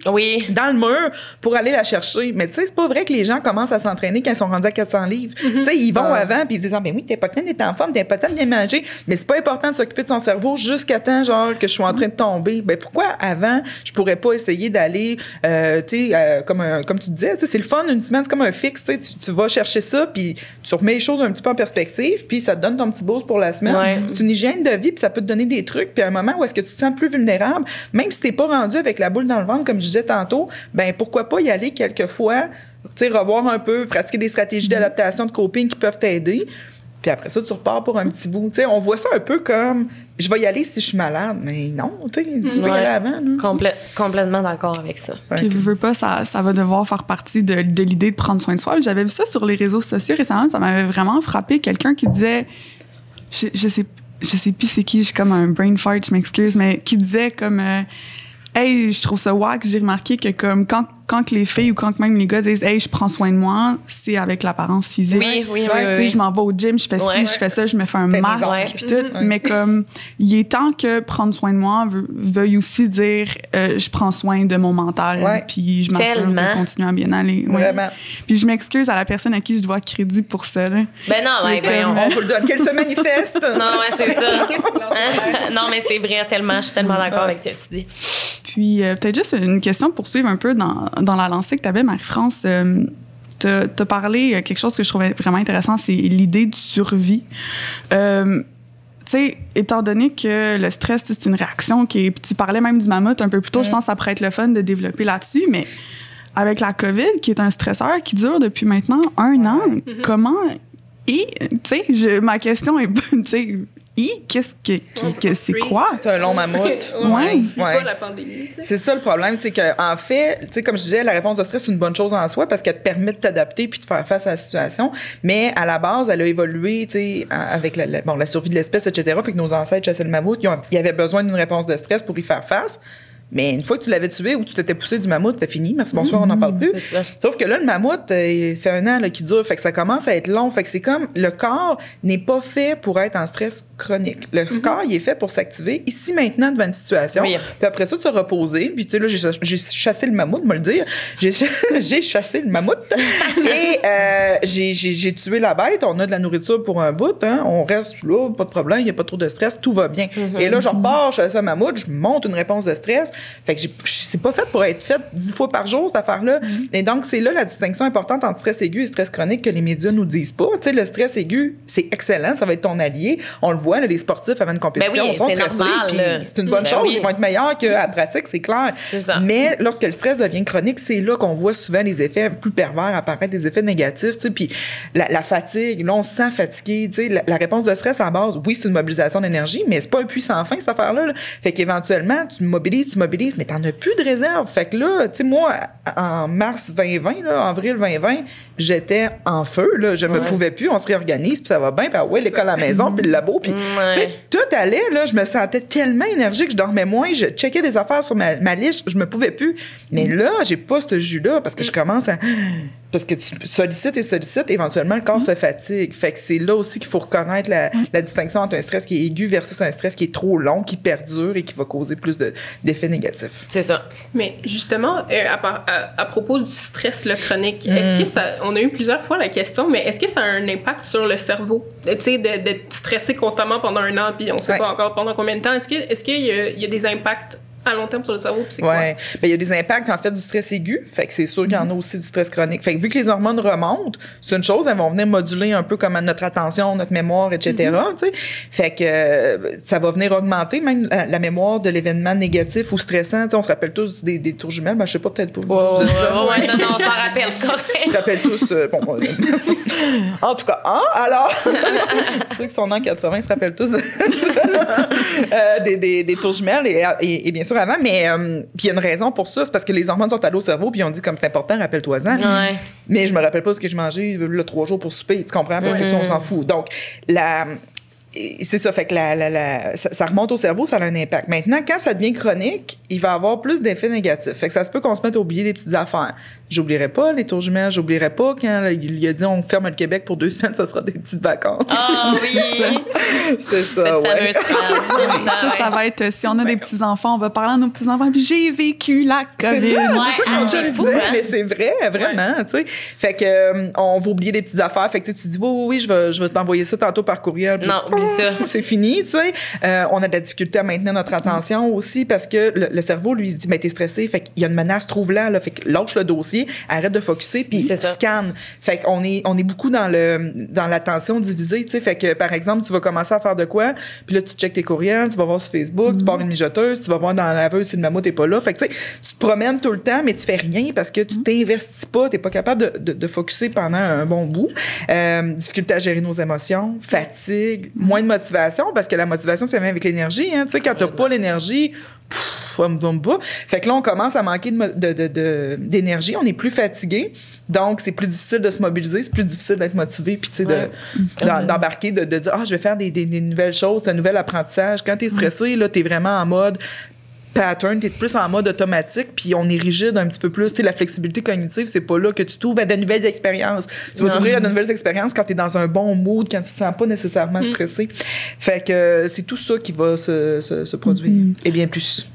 dans le mur pour aller la chercher. Mais, tu sais, c'est pas vrai que les gens commencent à s'entraîner quand ils sont rendus à 400 livres. Tu sais, ils vont avant puis ils se disent, ben oui, t'es pas temps d'être en forme, t'es pas temps de bien manger. Mais c'est pas important de s'occuper de son cerveau jusqu'à temps, genre, que je suis en train de tomber. Ben pourquoi avant je pourrais pas essayer d'aller comme tu disais, c'est le fun une semaine, c'est comme un fixe, tu vas chercher ça puis tu remets les choses un petit peu en perspective puis ça te donne ton petit boost pour la semaine. C'est une hygiène de vie puis ça peut te donner des trucs puis à un moment où est-ce que tu te sens plus vulnérable, même si t'es pas rendu avec la boule dans le ventre comme je disais tantôt, ben pourquoi pas y aller quelquefois, revoir un peu, pratiquer des stratégies d'adaptation, de coping qui peuvent t'aider. Puis après ça, tu repars pour un petit bout. T'sais, on voit ça un peu comme je vais y aller si je suis malade. Mais non, tu peux y aller avant. Complètement d'accord avec ça. Puis, veux pas, ça va devoir faire partie de l'idée de prendre soin de soi. J'avais vu ça sur les réseaux sociaux récemment. Ça m'avait vraiment frappé. Quelqu'un qui disait, je sais plus c'est qui, j'ai comme un brain fart, je m'excuse, mais qui disait comme, hey, je trouve ça wack. J'ai remarqué que comme quand les filles ou quand même les gars disent « Hey, je prends soin de moi », c'est avec l'apparence physique. Oui. Tu sais, je m'en vais au gym, je fais ci, je fais ça, je me fais un masque, puis tout. Mais comme, il est temps que prendre soin de moi veuille aussi dire je prends soin de mon mental, puis je m'assure de continuer à bien aller. Vraiment. Puis je m'excuse à la personne à qui je dois crédit pour ça. Là. Ben non, on vous le donne. Qu'elle se manifeste. Non, c'est ça. Non, mais c'est vrai, tellement. Je suis tellement d'accord avec ce que tu dis. Puis peut-être juste une question pour suivre un peu dans la lancée que tu avais, Marie-France. T'as parlé quelque chose que je trouvais vraiment intéressant, c'est l'idée de survie. Tu sais, étant donné que le stress, c'est une réaction qui est... Puis tu parlais même du mammouth un peu plus tôt, je pense que ça pourrait être le fun de développer là-dessus, mais avec la COVID, qui est un stresseur qui dure depuis maintenant 1 an, comment... Et, tu sais, ma question est, tu sais... c'est quoi? C'est un long mammouth. C'est pas la pandémie. T'sais. C'est ça le problème, c'est qu'en fait, tu sais, comme je disais, la réponse de stress, c'est une bonne chose en soi parce qu'elle te permet de t'adapter puis de faire face à la situation. Mais à la base, elle a évolué, tu sais, avec la survie de l'espèce, etc. Fait que nos ancêtres chassaient le mammouth. Ils avaient besoin d'une réponse de stress pour y faire face. Mais une fois que tu l'avais tué ou que tu t'étais poussé du mammouth, t'as fini. Merci, bonsoir, on n'en parle plus. Sauf que là, le mammouth, il fait 1 an là, qu'il dure. Fait que ça commence à être long. Fait que c'est comme le corps n'est pas fait pour être en stress chronique. Le corps, il est fait pour s'activer ici, maintenant, devant une situation. Oui. Puis après ça, tu te reposer. Puis tu sais, là, j'ai chassé le mammouth, me le dire. J'ai chassé le mammouth. Et j'ai tué la bête. On a de la nourriture pour un bout. Hein. On reste là, pas de problème. Il n'y a pas trop de stress. Tout va bien. Et là, je repars, je chasse un mammouth. Je monte une réponse de stress. Fait que c'est pas fait pour être fait 10 fois par jour, cette affaire-là. Et donc, c'est là la distinction importante entre stress aigu et stress chronique que les médias nous disent pas. Tu sais, le stress aigu, c'est excellent, ça va être ton allié. On le voit, là, les sportifs avant une compétition sont stressés, puis c'est une bonne chose. Ils vont être meilleurs qu'à la pratique, c'est clair. Mais lorsque le stress devient chronique, c'est là qu'on voit souvent les effets plus pervers apparaître, des effets négatifs, tu sais, puis la fatigue, là, on se sent fatigué, tu sais, la réponse de stress à base, oui, c'est une mobilisation d'énergie, mais c'est pas un puits sans fin, cette affaire-là, là. Fait qu'éventuellement, tu mobilises, mais t'en as plus de réserve. Fait que là, tu sais, moi, en mars 2020, là, avril 2020, j'étais en feu, là, je me pouvais plus, on se réorganise, puis ça va bien, puis l'école à la maison, puis le labo, puis tu sais, tout allait, là, je me sentais tellement énergique, je dormais moins, je checkais des affaires sur ma liste, je me pouvais plus. Mais là, j'ai pas ce jus-là, parce que je commence à... Parce que tu sollicites, éventuellement, le corps se fatigue. Fait que c'est là aussi qu'il faut reconnaître la distinction entre un stress qui est aigu versus un stress qui est trop long, qui perdure et qui va causer plus d'effets négatifs. C'est ça. Mais justement, à propos du stress chronique, est-ce que ça... On a eu plusieurs fois la question, mais est-ce que ça a un impact sur le cerveau? Tu sais, d'être stressé constamment pendant un an, puis on sait pas encore pendant combien de temps. Est-ce qu'il y a des impacts à long terme sur le cerveau? Oui, bien, il y a des impacts, en fait, du stress aigu. Fait que c'est sûr qu'il y en a aussi du stress chronique. Fait que vu que les hormones remontent, c'est une chose, elles vont venir moduler un peu comme notre attention, notre mémoire, etc. Tu sais. Fait que ça va venir augmenter même la mémoire de l'événement négatif ou stressant. Tu sais, on se rappelle tous des tours jumelles. Ben, je sais pas, peut-être pas. Non, on s'en rappelle, c'est correct. On se rappelle tous. En tout cas, alors, ceux qui sont en 80 se rappellent tous des tours jumelles et bien sûr avant, mais puis il y a une raison pour ça, c'est parce que les hormones sont allées au cerveau, puis on dit comme c'est important, rappelle-toi-en. Ouais. Mais je me rappelle pas ce que j'ai mangé le 3 jours pour souper, tu comprends? Parce que ça, on s'en fout. Donc, c'est ça, fait que ça remonte au cerveau, ça a un impact. Maintenant, quand ça devient chronique, il va avoir plus d'effets négatifs. Fait que ça se peut qu'on se mette à oublier des petites affaires. J'oublierai pas les tours jumelles, j'oublierai pas quand là, il a dit on ferme le Québec pour 2 semaines, ça sera des petites vacances. Ah oui! C'est ça, ouais. Ça va être, si on a des petits-enfants, on va parler à nos petits-enfants, puis j'ai vécu la COVID. C'est fou, mais c'est vrai, vraiment, tu sais. Fait que on va oublier des petites affaires. Fait que tu dis, oui, je vais t'envoyer ça tantôt par courriel. Non, oublie ça. C'est fini, tu sais. On a de la difficulté à maintenir notre attention aussi parce que le cerveau, lui, il se dit, mais t'es stressé, fait qu'il y a une menace, trouve-la, là. Fait que lâche le dossier, arrête de focusser, puis scanne. Fait qu'on est beaucoup dans l'attention divisée, tu sais. Fait que, par exemple, tu vas commencer à faire de quoi, puis là, tu checkes tes courriels, tu vas voir sur Facebook, tu pars une mijoteuse, tu vas voir dans la laveuse si le mammouth n'est pas là. Fait que, tu sais, tu te promènes tout le temps, mais tu fais rien parce que tu t'investis pas, t'es pas capable de focusser pendant un bon bout. Difficulté à gérer nos émotions, fatigue, moins de motivation, parce que la motivation, ça vient avec l'énergie, hein. Tu sais, quand t'as pas l'énergie, fait que là, on commence à manquer d'énergie, on est plus fatigué, donc c'est plus difficile de se mobiliser, c'est plus difficile d'être motivé, puis tu sais, d'embarquer, de dire « Ah, je vais faire des nouvelles choses, un nouvel apprentissage ». Quand t'es stressé, là, t'es vraiment en mode pattern, t'es plus en mode automatique, puis on est rigide un petit peu plus. Tu sais, la flexibilité cognitive, c'est pas là que tu t'ouvres à de nouvelles expériences. Tu vas t'ouvrir à de nouvelles expériences quand t'es dans un bon mood, quand tu te sens pas nécessairement stressé. Fait que c'est tout ça qui va se produire. Et bien plus.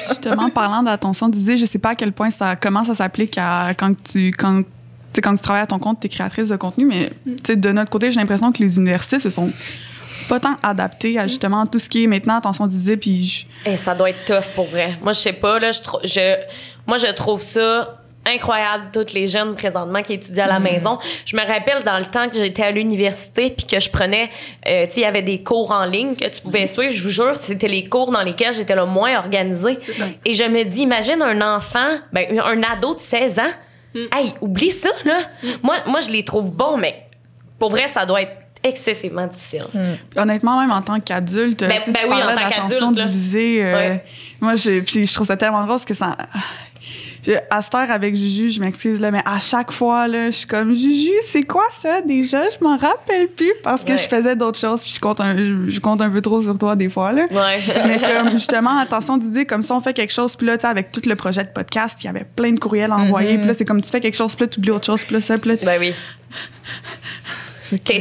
Justement, parlant d'attention divisée, je sais pas à quel point comment ça s'applique quand tu travailles à ton compte, t'es créatrice de contenu, mais de notre côté, j'ai l'impression que les universités se sont pas tant adapté à justement tout ce qui est maintenant attention divisée, puis ça doit être tough pour vrai. Moi, je sais pas, là, je trouve ça incroyable, tous les jeunes présentement qui étudient à la maison. Je me rappelle dans le temps que j'étais à l'université puis que je prenais, tu sais, il y avait des cours en ligne que tu pouvais suivre. Je vous jure, c'était les cours dans lesquels j'étais le moins organisée. Et je me dis, imagine un enfant, un ado de 16 ans, hey, oublie ça, là. Moi, je les trouve bons, mais pour vrai, ça doit être excessivement difficile. Honnêtement, même en tant qu'adulte, tu parlais d'attention divisée. Moi, je trouve ça tellement drôle parce que ça... À cette heure avec Juju, je m'excuse, là, mais à chaque fois, là, je suis comme, Juju, c'est quoi ça déjà? Je m'en rappelle plus parce que je faisais d'autres choses puis je compte un peu trop sur toi des fois, là. Mais comme, justement, attention divisée, comme ça, on fait quelque chose, puis là, tu sais, avec tout le projet de podcast, il y avait plein de courriels envoyés, puis là, c'est comme tu fais quelque chose, puis là, tu oublies autre chose, puis là, ça, puis là... Ben oui. T'es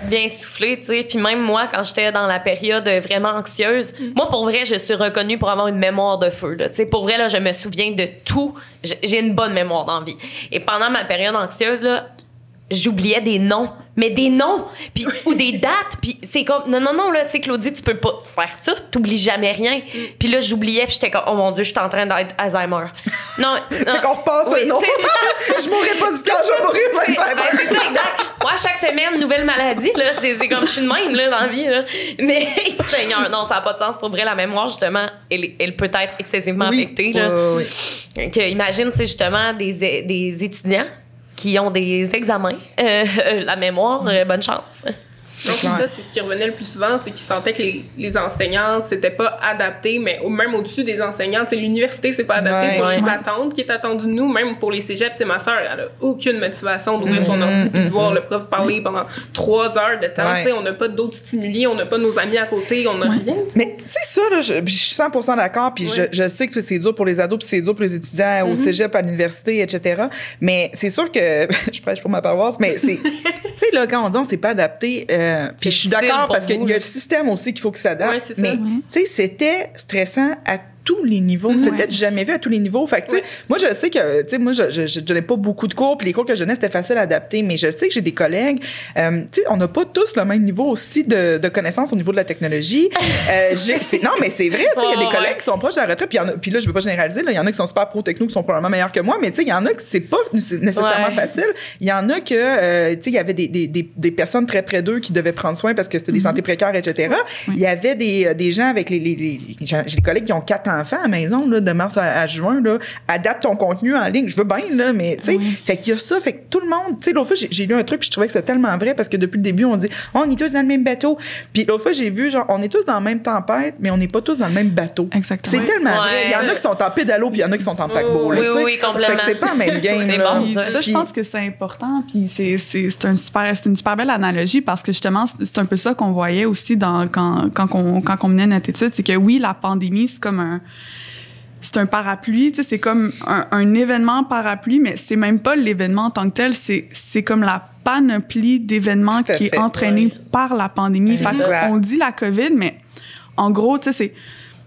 bien soufflé, tu sais. Puis même moi, quand j'étais dans la période vraiment anxieuse, moi, pour vrai, je suis reconnue pour avoir une mémoire de feu. Tu sais, pour vrai, là, je me souviens de tout. J'ai une bonne mémoire dans la vie. Et pendant ma période anxieuse, là, j'oubliais des noms. Mais des noms, puis ou des dates, puis c'est comme non, là, tu sais, Claudie, tu peux pas faire ça, t'oublies jamais rien. Puis là, j'oubliais, puis j'étais comme, oh mon Dieu, je suis en train d'être Alzheimer. Non. Fait qu'on repasse un nom. Je mourrai pas du cœur, je vais mourir d'Alzheimer. C'est ça, exact. Moi, chaque semaine, nouvelle maladie, là, c'est comme je suis de même, là, dans la vie, là. Mais, Seigneur, non, ça n'a pas de sens. Pour vrai, la mémoire, justement, elle peut être excessivement affectée, là. Imagine, tu sais, justement, des étudiants qui ont des examens, la mémoire, bonne chance. Donc, ça, c'est ce qui revenait le plus souvent, c'est qu'ils sentaient que les enseignants, c'était pas adapté, mais même au-dessus des enseignants, tu sais, l'université, c'est pas adapté sur les attentes qui est attendues de nous, même pour les cégeps. Tu sais, ma sœur, elle a aucune motivation d'ouvrir son ordi puis de voir le prof parler pendant 3 heures de temps. Tu sais, on n'a pas d'autres stimuli, on n'a pas nos amis à côté, on n'a rien. Mais, tu sais, ça, là, je suis 100% d'accord, puis je sais que c'est dur pour les ados, puis c'est dur pour les étudiants au cégep, à l'université, etc. Mais c'est sûr que, je prêche pour ma paroisse, mais c'est, tu sais, là, quand on dit on s'est pas adapté, puis je suis d'accord parce qu'il y a le système aussi qu'il faut qu'il s'adapte. Ouais, mais tu sais, c'était stressant à tous les niveaux. C'était jamais vu à tous les niveaux. Fait que, tu sais, moi, je sais que, tu sais, moi, je donnais pas beaucoup de cours, puis les cours que je donnais, c'était facile à adapter, mais je sais que j'ai des collègues, tu sais, on n'a pas tous le même niveau aussi de connaissances au niveau de la technologie. Non, mais c'est vrai, tu sais, il y a des collègues qui sont proches de la retraite, puis là, je veux pas généraliser, il y en a qui sont super pro-techno, qui sont probablement meilleurs que moi, mais tu sais, il y en a que c'est pas nécessairement facile. Il y en a que, tu sais, il y avait des personnes très près d'eux qui devaient prendre soin parce que c'était des santé précaires, etc. Il y avait des gens avec j'ai des collègues qui ont 4 enfants à la maison, là, de mars à juin, là, adapte ton contenu en ligne. Je veux bien, là, mais, tu sais, fait qu'il y a ça, fait que tout le monde, tu sais, l'autre fois, j'ai lu un truc, puis je trouvais que c'était tellement vrai, parce que depuis le début, on dit, on est tous dans le même bateau. Puis l'autre fois, j'ai vu, genre, on est tous dans la même tempête, mais on n'est pas tous dans le même bateau. Exactement. C'est tellement vrai. Il y en a qui sont en pédalo, puis il y en a qui sont en paquebot, là, oui, complètement. Fait que c'est pas le même game, là. Bon, ça, je pense que c'est important, puis c'est une super belle analogie, parce que justement, c'est un peu ça qu'on voyait aussi quand on menait notre étude, c'est que oui, la pandémie, c'est un parapluie, tu sais, c'est comme un événement parapluie, mais c'est même pas l'événement en tant que tel, c'est comme la panoplie d'événements qui est entraînée par la pandémie. Fait qu'on dit la COVID, mais en gros, tu sais,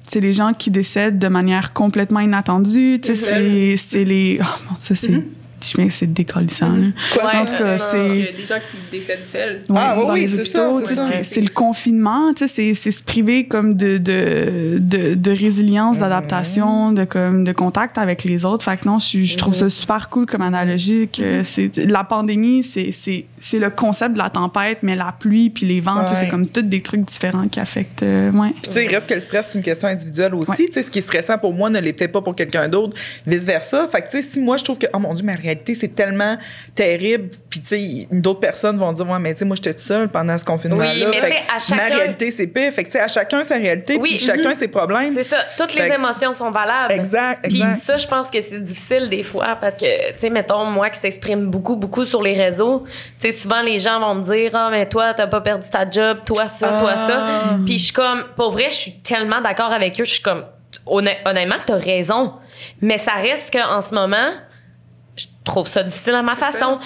c'est les gens qui décèdent de manière complètement inattendue, tu sais, c'est les... Oh mon Dieu, c'est décollissant, là. En tout cas, c'est... Il y a des gens qui décèdent seuls. Dans les hôpitaux, c'est le confinement, tu sais, c'est se priver comme de résilience, d'adaptation, de contact avec les autres. Fait que non, je trouve ça super cool comme analogie que la pandémie, c'est le concept de la tempête, mais la pluie puis les vents, c'est comme tous des trucs différents qui affectent, Puis tu sais, il reste que le stress, c'est une question individuelle aussi. Tu sais, ce qui est stressant pour moi ne l'est peut-être pas pour quelqu'un d'autre, vice-versa. Fait que tu sais, si moi, je trouve que, oh mon Dieu, ma réalité, c'est tellement terrible, puis tu sais, d'autres personnes vont dire, ouais, mais tu sais, moi, j'étais toute seule pendant ce confinement-là. Oui, mais tu sais, à chacun... Ma réalité, c'est pire. Fait que tu sais, à chacun sa réalité, puis chacun ses problèmes. C'est ça. Toutes les émotions sont valables. Exact. Puis ça, je pense que c'est difficile des fois, parce que, tu sais, mettons, moi qui s'exprime beaucoup sur les réseaux, tu sais, souvent, les gens vont me dire, ah, mais toi, t'as pas perdu ta job, toi, ça, toi, ça. Puis je suis comme, pour vrai, je suis tellement d'accord avec eux, je suis comme, honnêtement, t'as raison. Mais ça reste qu'en ce moment, je trouve ça difficile à ma façon.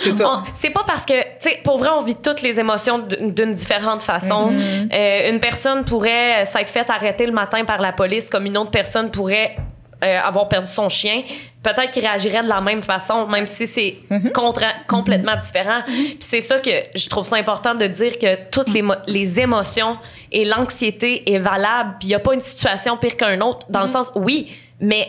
C'est pas parce que, tu sais, pour vrai, on vit toutes les émotions d'une différente façon. Une personne pourrait s'être faite arrêter le matin par la police comme une autre personne pourrait avoir perdu son chien. Peut-être qu'il réagirait de la même façon, même si c'est complètement différent. Puis c'est ça que je trouve ça important de dire, que toutes les émotions et l'anxiété est valable. Puis il n'y a pas une situation pire qu'un autre, dans le sens, oui, mais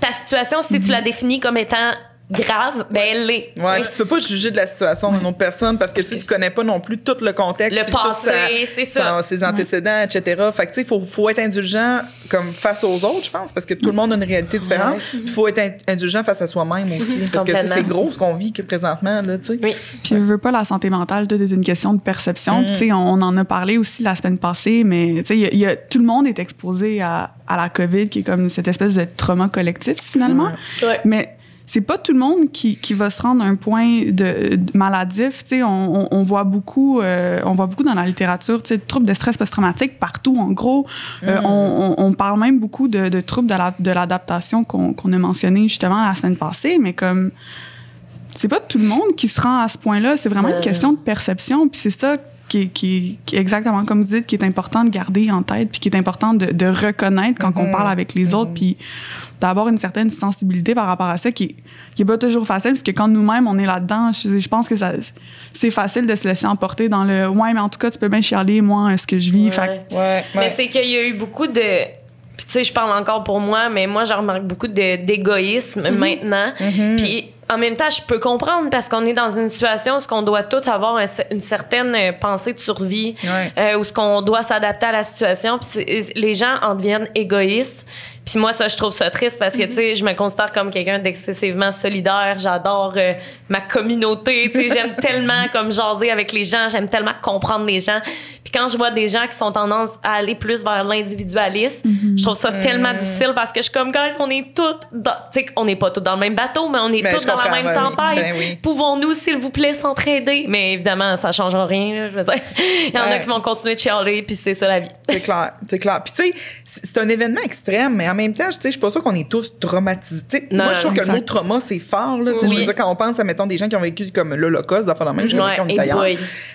ta situation, si tu la définis comme étant grave, ben elle l'est. Ouais, puis tu peux pas juger de la situation d'une autre personne parce que tu connais pas non plus tout le contexte. Le passé, c'est ça. Ses antécédents, etc. Fait que tu sais, faut être indulgent comme face aux autres, je pense, parce que tout le monde a une réalité différente. Il faut être indulgent face à soi-même aussi. Parce que c'est gros ce qu'on vit présentement, là, tu sais. Oui. Puis je veux pas, la santé mentale, tout est une question de perception. Tu sais, on en a parlé aussi la semaine passée, mais tu sais, tout le monde est exposé à la COVID, qui est comme cette espèce de trauma collectif, finalement. Mais c'est pas tout le monde qui va se rendre à un point de maladif. Tu sais, on voit beaucoup dans la littérature, tu sais, de troubles de stress post-traumatique partout, en gros. On parle même beaucoup de troubles de l'adaptation qu'on a mentionné justement la semaine passée, mais comme c'est pas tout le monde qui se rend à ce point-là. C'est vraiment une question de perception, puis c'est ça qui est exactement comme vous dites, qui est important de garder en tête, puis qui est important de reconnaître quand on parle avec les autres, puis d'avoir une certaine sensibilité par rapport à ça qui est pas toujours facile, parce que quand nous-mêmes, on est là-dedans, je pense que c'est facile de se laisser emporter dans le « ouais, mais en tout cas, tu peux bien chialer, moi, ce que je vis. » Mais c'est qu'il y a eu beaucoup de... Puis tu sais, je parle encore pour moi, mais moi, je remarque beaucoup d'égoïsme maintenant. Puis en même temps, je peux comprendre parce qu'on est dans une situation où on doit tous avoir une certaine pensée de survie, où on doit s'adapter à la situation. Puis les gens en deviennent égoïstes. Puis moi, ça, je trouve ça triste parce que, tu sais, je me considère comme quelqu'un d'excessivement solidaire. J'adore ma communauté. Tu sais, j'aime tellement comme jaser avec les gens. J'aime tellement comprendre les gens. Puis quand je vois des gens qui sont tendance à aller plus vers l'individualisme, je trouve ça tellement difficile parce que je suis comme, guys, on est toutes tu sais, on n'est pas tous dans le même bateau, mais on est tous dans la même tempête. Pouvons-nous, s'il vous plaît, s'entraider? Mais évidemment, ça ne changera rien, là, je veux dire. Il y en a qui vont continuer de chialer, puis c'est ça la vie. C'est clair, c'est clair. Puis tu sais, c'est un événement extrême, mais en même temps, tu sais, je suis pas sûre qu'on est tous traumatisés. Moi, je trouve que le mot trauma, c'est fort, là. Je veux dire, quand on pense à, mettons, des gens qui ont vécu comme l'Holocauste, d'enfants de même, je qu'on est ailleurs.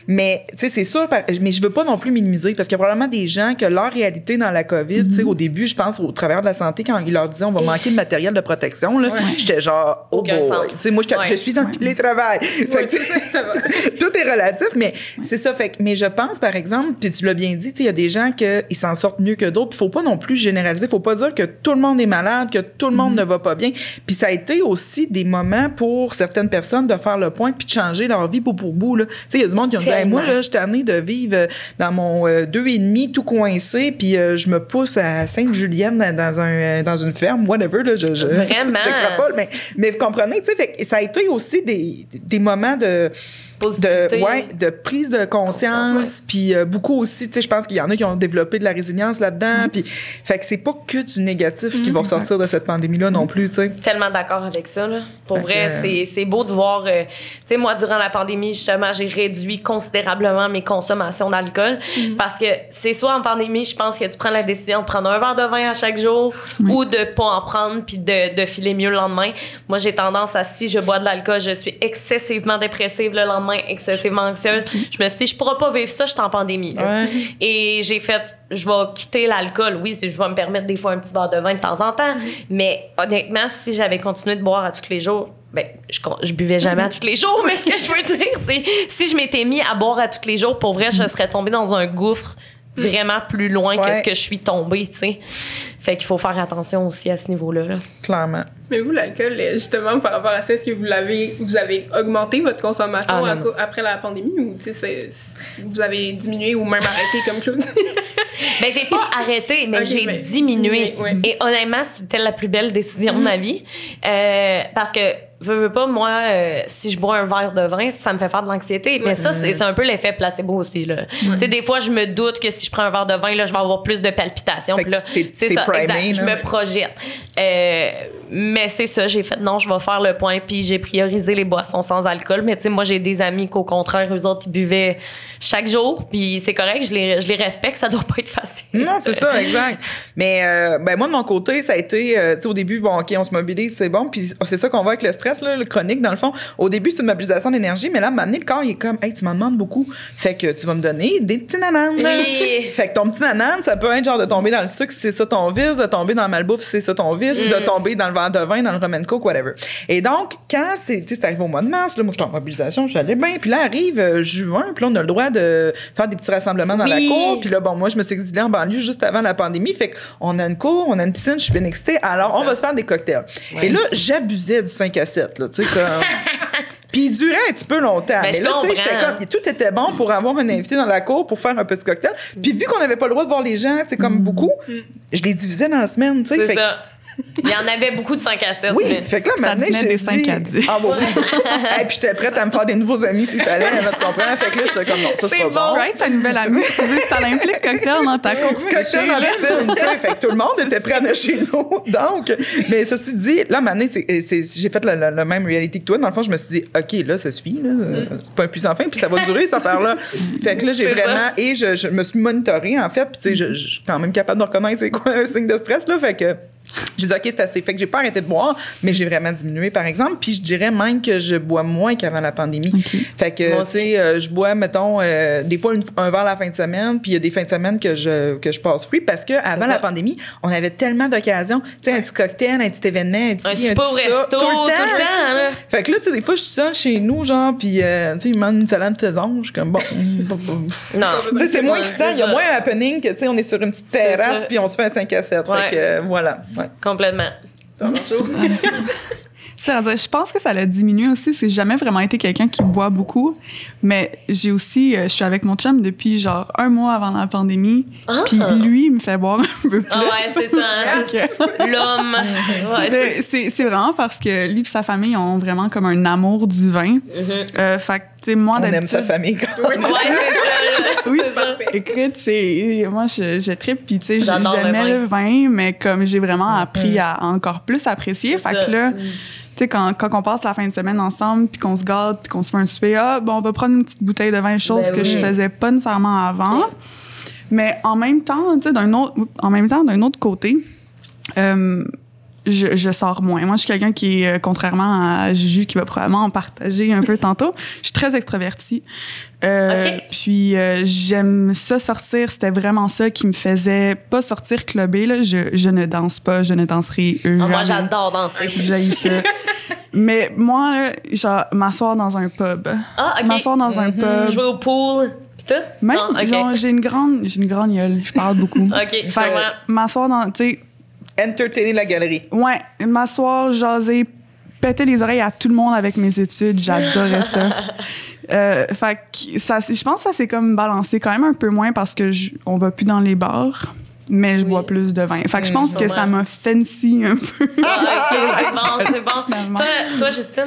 Mais, tu sais, c'est sûr, mais je veux pas non plus minimiser, parce qu'il y a probablement des gens que leur réalité dans la COVID, tu sais, au début, je pense, au travailleurs de la santé, quand ils leur disaient on va manquer de matériel de protection, là, j'étais genre, oh boy. Tu sais, moi, je suis en télétravail. Tout est relatif, mais c'est ça. Fait que, mais je pense, par exemple, puis tu l'as bien dit, il y a des gens qui s'en sortent mieux que d'autres. Faut pas non plus généraliser. Faut pas dire que tout le monde est malade, que tout le monde ne va pas bien. Puis ça a été aussi des moments pour certaines personnes de faire le point puis de changer leur vie bout pour bout. Tu sais, il y a du monde qui ont dit hey, moi, là, je suis tannée de vivre dans mon 2,5 tout coincé, puis je me pousse à Sainte-Julienne dans une ferme, whatever. Là, Vraiment. J'extrapole, mais vous comprenez, tu sais, ça a été aussi des moments de prise de conscience, puis beaucoup aussi, tu sais, je pense qu'il y en a qui ont développé de la résilience là-dedans, puis fait que c'est pas que du négatif qui va ressortir de cette pandémie-là non plus, tu sais. Tellement d'accord avec ça, là. Pour vrai, c'est beau de voir, tu sais, moi, durant la pandémie, justement, j'ai réduit considérablement mes consommations d'alcool, parce que c'est soit en pandémie, je pense que tu prends la décision de prendre un verre de vin à chaque jour, ou de pas en prendre, puis de filer mieux le lendemain. Moi, j'ai tendance à, si je bois de l'alcool, je suis excessivement dépressive le lendemain, excessivement anxieuse. Je me suis dit, je pourrais pas vivre ça, je suis en pandémie. Et j'ai fait, je vais quitter l'alcool. Oui, je vais me permettre des fois un petit verre de vin de temps en temps, mais honnêtement, si j'avais continué de boire à tous les jours, ben, je buvais jamais à tous les jours, mais ce que je veux dire, c'est si je m'étais mis à boire à tous les jours, pour vrai, je serais tombée dans un gouffre vraiment plus loin que ce que je suis tombée, tu sais. Fait qu'il faut faire attention aussi à ce niveau-là. Là. Clairement. Mais vous, l'alcool, justement, par rapport à ça, est-ce que vous avez augmenté votre consommation après la pandémie ou vous avez diminué ou même arrêté comme Claude? Ben, j'ai pas arrêté, mais j'ai diminué. Et honnêtement, c'était la plus belle décision de ma vie. Parce que, veux pas, moi, si je bois un verre de vin, ça me fait faire de l'anxiété. Mais ça, c'est un peu l'effet placebo aussi. Tu sais, des fois, je me doute que si je prends un verre de vin, là, je vais avoir plus de palpitations. Puis là, c'est ça, exact. Je me projette. Mais c'est ça, j'ai fait non, je vais faire le point, puis j'ai priorisé les boissons sans alcool. Mais tu sais, moi, j'ai des amis qu'au contraire, eux autres, ils buvaient chaque jour, puis c'est correct, je les respecte, ça doit pas être facile. Non, c'est ça, exact. Mais ben moi, de mon côté, ça a été, tu sais, au début, bon, OK, on se mobilise, c'est bon, puis c'est ça qu'on voit avec le stress, là, le chronique, dans le fond. Au début, c'est une mobilisation d'énergie, mais là, maintenant, le corps, il est comme, hey, tu m'en demandes beaucoup, fait que tu vas me donner des petits nananes. Oui. Fait que ton petit nanane, ça peut être genre de tomber dans le sucre si c'est ça ton vice, de tomber dans la malbouffe si c'est ça ton vice, de tomber dans le verre de vin, dans le rum and coke, whatever. Et donc, quand c'est arrivé au mois de mars, là, moi, j'étais en mobilisation, j'allais bien, puis là, arrive juin, puis là, on a le droit de faire des petits rassemblements dans la cour, puis là, bon, moi, je me suis exilée en banlieue juste avant la pandémie, fait qu'on a une cour, on a une piscine, je suis bien excitée, alors on va se faire des cocktails. Ouais. Et là, j'abusais du 5 à 7, là, tu sais, comme... Puis il durait un petit peu longtemps. Ben, mais là, tu sais, j'étais comme... Tout était bon pour avoir un invité dans la cour pour faire un petit cocktail. Puis vu qu'on n'avait pas le droit de voir les gens, tu sais, comme beaucoup, je les divisais dans la semaine, tu sais. C'est ça. Il y en avait beaucoup de 5 à 7. Oui, fait que là, maintenant, j'ai des 5 à 10. Ah, bon, et puis j'étais prête à me faire des nouveaux amis s'il fallait, tu comprends? Fait que là, j'étais comme, non, ça, c'est pas bon. Right, ta nouvelle amie, tu veux, ça implique cocktail dans ta course. Cocktail dans la piscine, tu sais. Fait que tout le monde était prêt à venir chez nous. Donc, mais ceci dit, là, maintenant, j'ai fait le même reality que toi. Dans le fond, je me suis dit, OK, là, ça suffit, là. C'est pas un puissant fin, puis ça va durer, cette affaire-là. Fait que là, j'ai vraiment, je me suis monitorée, en fait, puis tu sais, je suis quand même capable de reconnaître c'est quoi un signe de stress, là. Fait que, J'ai dit, OK, c'est assez. Fait que j'ai pas arrêté de boire, mais j'ai vraiment diminué, par exemple. Puis je dirais même que je bois moins qu'avant la pandémie. Fait que, tu sais, je bois, mettons, des fois un verre la fin de semaine, puis il y a des fins de semaine que je passe free parce qu'avant la pandémie, on avait tellement d'occasions. Tu sais, un petit cocktail, un petit événement, un petit au resto, tout le temps. Là. Fait que là, tu sais, des fois, je suis seule chez nous, genre, puis, tu sais, ils demandent une salade de thésauge. Je suis comme, bon. Non. Tu sais, c'est moins excitant. Il y a moins happening que, tu sais, on est sur une petite terrasse, puis on se fait un 5 à 7. Ouais. Fait que, voilà. Ouais. Complètement. Je pense que ça l'a diminué aussi. J'ai jamais vraiment été quelqu'un qui boit beaucoup. Mais j'ai aussi... je suis avec mon chum depuis genre 1 mois avant la pandémie. Puis lui, il me fait boire un peu plus. Ah ouais, c'est ça. Hein? L'homme. Ouais. C'est vraiment parce que lui et sa famille ont vraiment comme un amour du vin. Fait que, tu sais, moi, on aime sa famille quand même. Ouais, c'est ça. Oui, c'est écoute, moi, je trippe, puis tu sais, J'adore j'aimais le vin, mais comme j'ai vraiment appris à encore plus apprécier. Fait que là, tu sais, quand on passe la fin de semaine ensemble, puis qu'on se gâte, puis qu'on se fait un souper, on va prendre une petite bouteille de vin, chose que je faisais pas nécessairement avant. Okay. Mais en même temps, tu sais, d'un autre côté, je sors moins. Moi, je suis quelqu'un qui est, contrairement à Juju, qui va probablement en partager un peu tantôt, je suis très extravertie. Puis j'aime ça sortir. C'était vraiment ça qui me faisait pas sortir clubber. Là. Je ne danse pas. Je ne danserai jamais. Moi, j'adore danser. J'haïs ça. Mais moi, là, genre, m'asseoir dans un pub. M'asseoir dans un pub. Jouer au pool. Tout? Même, genre, j'ai une grande gueule. Je parle beaucoup. Fait m'asseoir dans, tu sais, entertainer la galerie. Ouais, m'asseoir, jaser, péter les oreilles à tout le monde avec mes études. J'adorais ça. Fait que je pense que ça s'est comme balancé quand même un peu moins parce que on va plus dans les bars. Mais je bois plus de vin. Fait que je pense que ça m'a fancy un peu. C'est bon. Toi, Justine,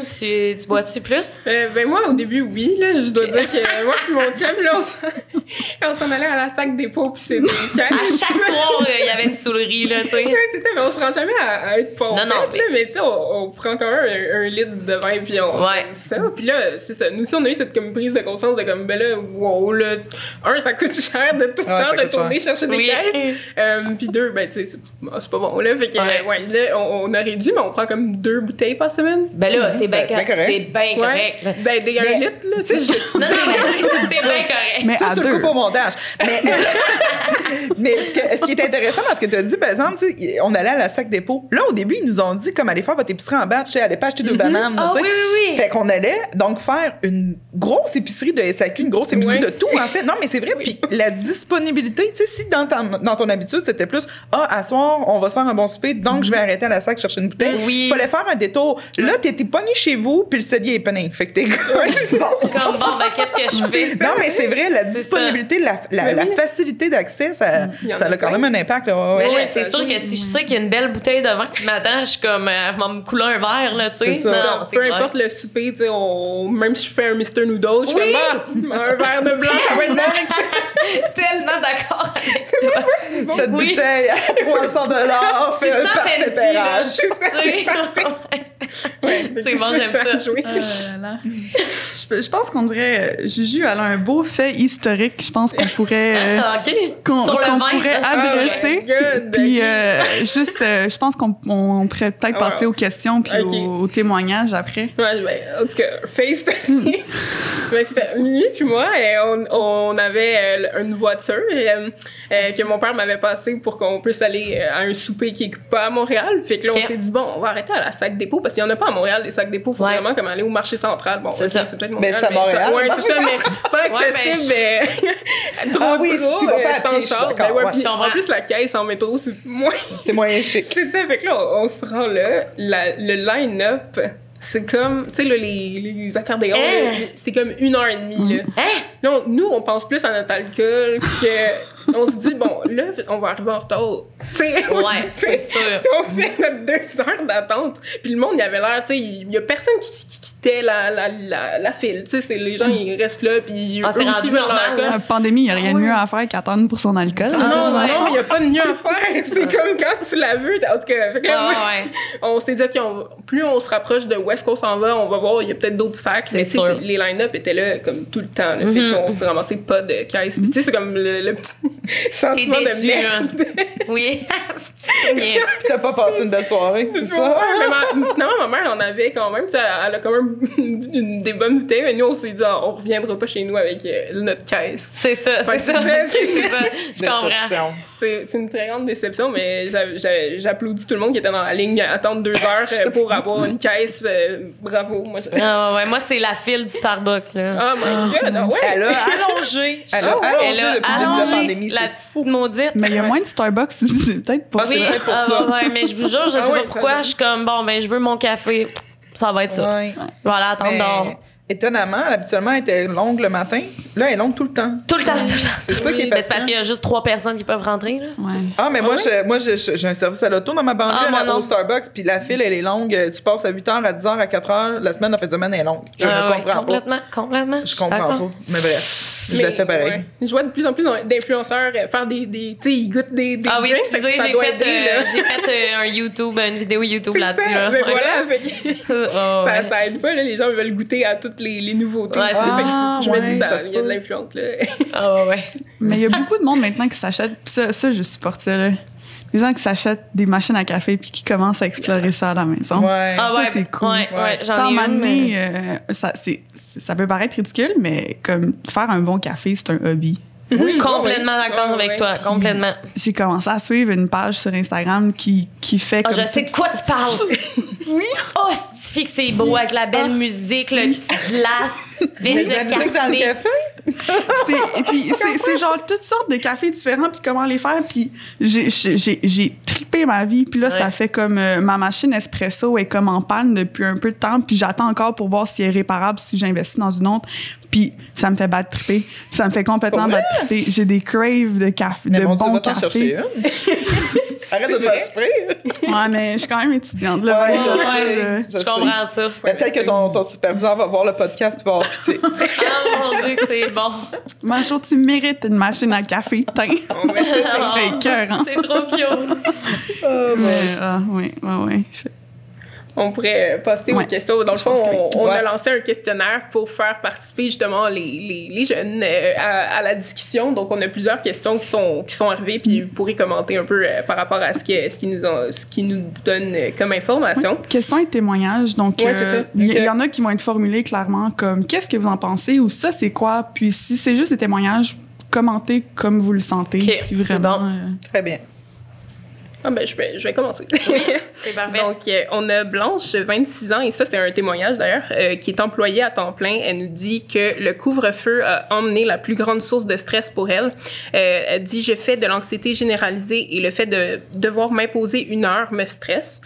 tu bois-tu plus? Ben moi, au début, oui. Là, je dois dire que moi puis mon chum, là, on s'en allait à la sac dépôt puis c'est des caisses. À chaque soir, il y avait une soulerie, là, tu sais. Oui, c'est ça, mais on se rend jamais à être pompette, mais tu sais, on prend quand même un litre de vin puis on aime ça. Puis là, c'est ça. Nous aussi, on a eu cette comme prise de conscience de comme, ben là, wow, là, ça coûte cher de tout le temps de tourner chercher des caisses. Puis 2, ben, tu sais, c'est pas bon, là. Fait que, là, on a réduit, mais on prend comme 2 bouteilles par semaine. Ben là, c'est bien correct. C'est bien correct. Ben, des 1 litre, là, tu sais. Non, mais c'est bien correct. Mais ça, tu le coupes au montage. Mais ce qui est intéressant dans ce que tu as dit, par exemple, tu sais, on allait à la sac dépôt. Là, au début, ils nous ont dit, comme, allez faire votre épicerie en batch, tu sais, allez pas acheter 2 bananes, tu sais. Oui. Fait qu'on allait donc faire une grosse épicerie de SAQ, une grosse épicerie de tout, en fait. Non, mais c'est vrai. Puis la disponibilité, tu sais, si dans ton habitude, c'était plus à soir, on va se faire un bon souper, donc je vais arrêter à la sac chercher une bouteille. Il fallait faire un détour. Là, t'étais pogné chez vous, puis le cellier est pené. Fait que t'es comme bon, ben qu'est-ce que je fais? Non, mais c'est vrai, la disponibilité, la facilité d'accès, ça a quand même un impact. Mais là, c'est sûr que si je sais qu'il y a une belle bouteille de vin qui m'attend, je suis comme, elle va me couler un verre, là, tu sais. C'est ça. Non, peu importe le souper, tu sais, même si je fais un Mr. Noodle, je suis comme, un verre de blanc, ça va être bon avec ça. Tellement d'accord avec toi. Cette bouteille à $300 fait un parfait pérage. C'est bon, j'aime ça. Je pense qu'on devrait... Juju, elle a un beau fait historique, je pense qu'on pourrait... qu'on pourrait adresser. Puis juste, je pense qu'on pourrait peut-être passer aux questions puis aux témoignages après. Ouais, ben, en tout cas, face lui puis moi, on avait une voiture que mon père m'avait passée pour qu'on puisse aller à un souper qui est pas à Montréal. Fait que là, on s'est dit, bon, on va arrêter à la sac dépôt parce qu'il n'y en a pas à Montréal, des sacs dépôt. Faut vraiment comme aller au marché central. Bon, c'est peut-être Montréal. Mais c'est à Montréal. Ouais, c'est ça, mais pas accessible. Trop, sans char. Puis en plus, la caisse en métro, c'est moins chic. C'est ça. Fait que là, on se rend là. Le line-up, c'est comme, tu sais, les accordéons, c'est comme 1h30, là. Là, nous, on pense plus à notre alcool que on se dit, bon, là, on va arriver en retard. Tu sais, c'est sûr. Si on fait notre 2 heures d'attente, puis le monde, il avait l'air, tu sais, il y a personne qui quittait la file. Tu sais, les gens, ils restent là, puis c'est rendu normal. La pandémie, il n'y a rien de mieux à faire qu'attendre pour son alcool. Non, il n'y a pas de mieux à faire. C'est comme quand tu l'as vu. En tout cas, fait que là, on s'est dit, OK, plus on se rapproche de où est-ce qu'on s'en va, on va voir, il y a peut-être d'autres sacs. Mais les line-up étaient là comme tout le temps. Fait qu'on s'est ramassé pas de caisse. Tu sais, c'est comme le petit Sentiment T'es de déçu, merde. là. Oui. C'est bien. Puis t'as pas passé une belle soirée, c'est ça? Ouais, mais finalement, ma mère en avait quand même. Elle a quand même des bonnes bouteilles. Mais nous, on s'est dit, on reviendra pas chez nous avec notre caisse. C'est ça, c'est ça. C'est ça. Je comprends. Déception. C'est une très grande déception, mais j'applaudis tout le monde qui était dans la ligne à attendre 2 heures pour avoir une caisse. Bravo. Moi, Ah ouais, moi, c'est la file du Starbucks, là. Oh my God, ouais. Elle a allongé. Elle a allongé depuis le début de la pandémie. la C'est fou. maudite. Mais il y a moins de Starbucks aussi, c'est peut-être pour Ah, ça. c'est vrai pour ça. ouais, mais je vous jure, je sais Ah ouais, pas pourquoi. Je suis comme, bon, ben, je veux mon café. Ça va être ça. Ouais. Voilà, attendre Mais, dehors. étonnamment, habituellement, elle était longue le matin. Là, elle est longue tout le temps. Tout le temps, tout le temps. C'est ça qui est Mais c'est parce fascinant. qu'il y a juste 3 personnes qui peuvent rentrer, là. Ouais. Ah, mais moi, j'ai un service à l'auto dans ma banlieue, Ah, moi, non. au Starbucks, puis la file, elle est longue. Tu passes à 8h, à 10h, à 4h. La semaine, en fait de semaine, elle est longue. Je ne comprends pas. Complètement. Je comprends d'accord. pas. Mais bref, je le fais pareil. Ouais. Je vois de plus en plus d'influenceurs faire des tu sais, ils goûtent des Ah oui, drinks, excusez, fait que ça j'ai doit fait, aider, là. j'ai fait un YouTube, une vidéo YouTube C'est là-dessus. ça, Là. mais Ouais. voilà, fait que Oh, ouais. ça aide pas, là, les gens veulent goûter à toutes les nouveautés. Ouais, Fait c'est que ça. je me Ouais, dis, ça se il y a de peut. l'influence, là. Ah ouais. Mais il y a beaucoup de monde maintenant qui s'achète. Ça, je supporte ça, là. Des gens qui s'achètent des machines à café puis qui commencent à explorer ça à la maison. Ouais. Ah Ça, ouais, c'est cool. Ouais, Ouais. j'en Tant ai à un une, moment mais... donné, ça peut paraître ridicule, mais comme faire un bon café, c'est un hobby. Oui, Complètement d'accord Ouais, avec ouais. toi, complètement. J'ai commencé à suivre une page sur Instagram qui fait Ah, comme je sais de quoi tu parles. Oui. Oh, c'est que c'est beau avec la belle musique, le petit glace, Mais vite de la le musique dans le café. café? Et puis c'est genre toutes sortes de cafés différents puis comment les faire puis j'ai trippé ma vie puis là Ouais. ça fait comme ma machine espresso est comme en panne depuis un peu de temps puis j'attends encore pour voir si elle est réparable si j'investis dans une autre puis ça me fait battre tripper ça me fait complètement Pour vrai? battre tripper j'ai des craves de café Mais de mon Dieu, bon va t'en chercher café une. Arrête de te faire souffrir. ouais mais je suis quand même étudiante là Ouais, fait que je j'essaie sais. de- Je comprends ça. Mais peut-être que ton superviseur va voir le podcast et va avoir pitié. Ah mon Dieu, que c'est bon. Mancho, tu mérites une machine à café teint c'est écœurant. C'est trop cute. Oui. On pourrait passer aux Ouais. questions. Dans le Je fond, pense que oui. on a Ouais. lancé un questionnaire pour faire participer justement les jeunes à la discussion. Donc, on a plusieurs questions qui sont arrivées, puis vous pourrez commenter un peu par rapport à ce qui nous donne comme information. Questions et témoignages. Donc, Ouais, c'est ça. il Ok. y en a qui vont être formulés clairement comme qu'est-ce que vous en pensez ou ça, c'est quoi. Puis si c'est juste des témoignages, commentez comme vous le sentez. Ok, Puis vraiment. c'est Très bien. Ah ben, je vais commencer. C'est parfait. Donc, on a Blanche, 26 ans, et ça, c'est un témoignage d'ailleurs, qui est employée à temps plein. Elle nous dit que le couvre-feu a emmené la plus grande source de stress pour elle. Elle dit « Je fais de l'anxiété généralisée et le fait de devoir m'imposer 1 heure me stresse,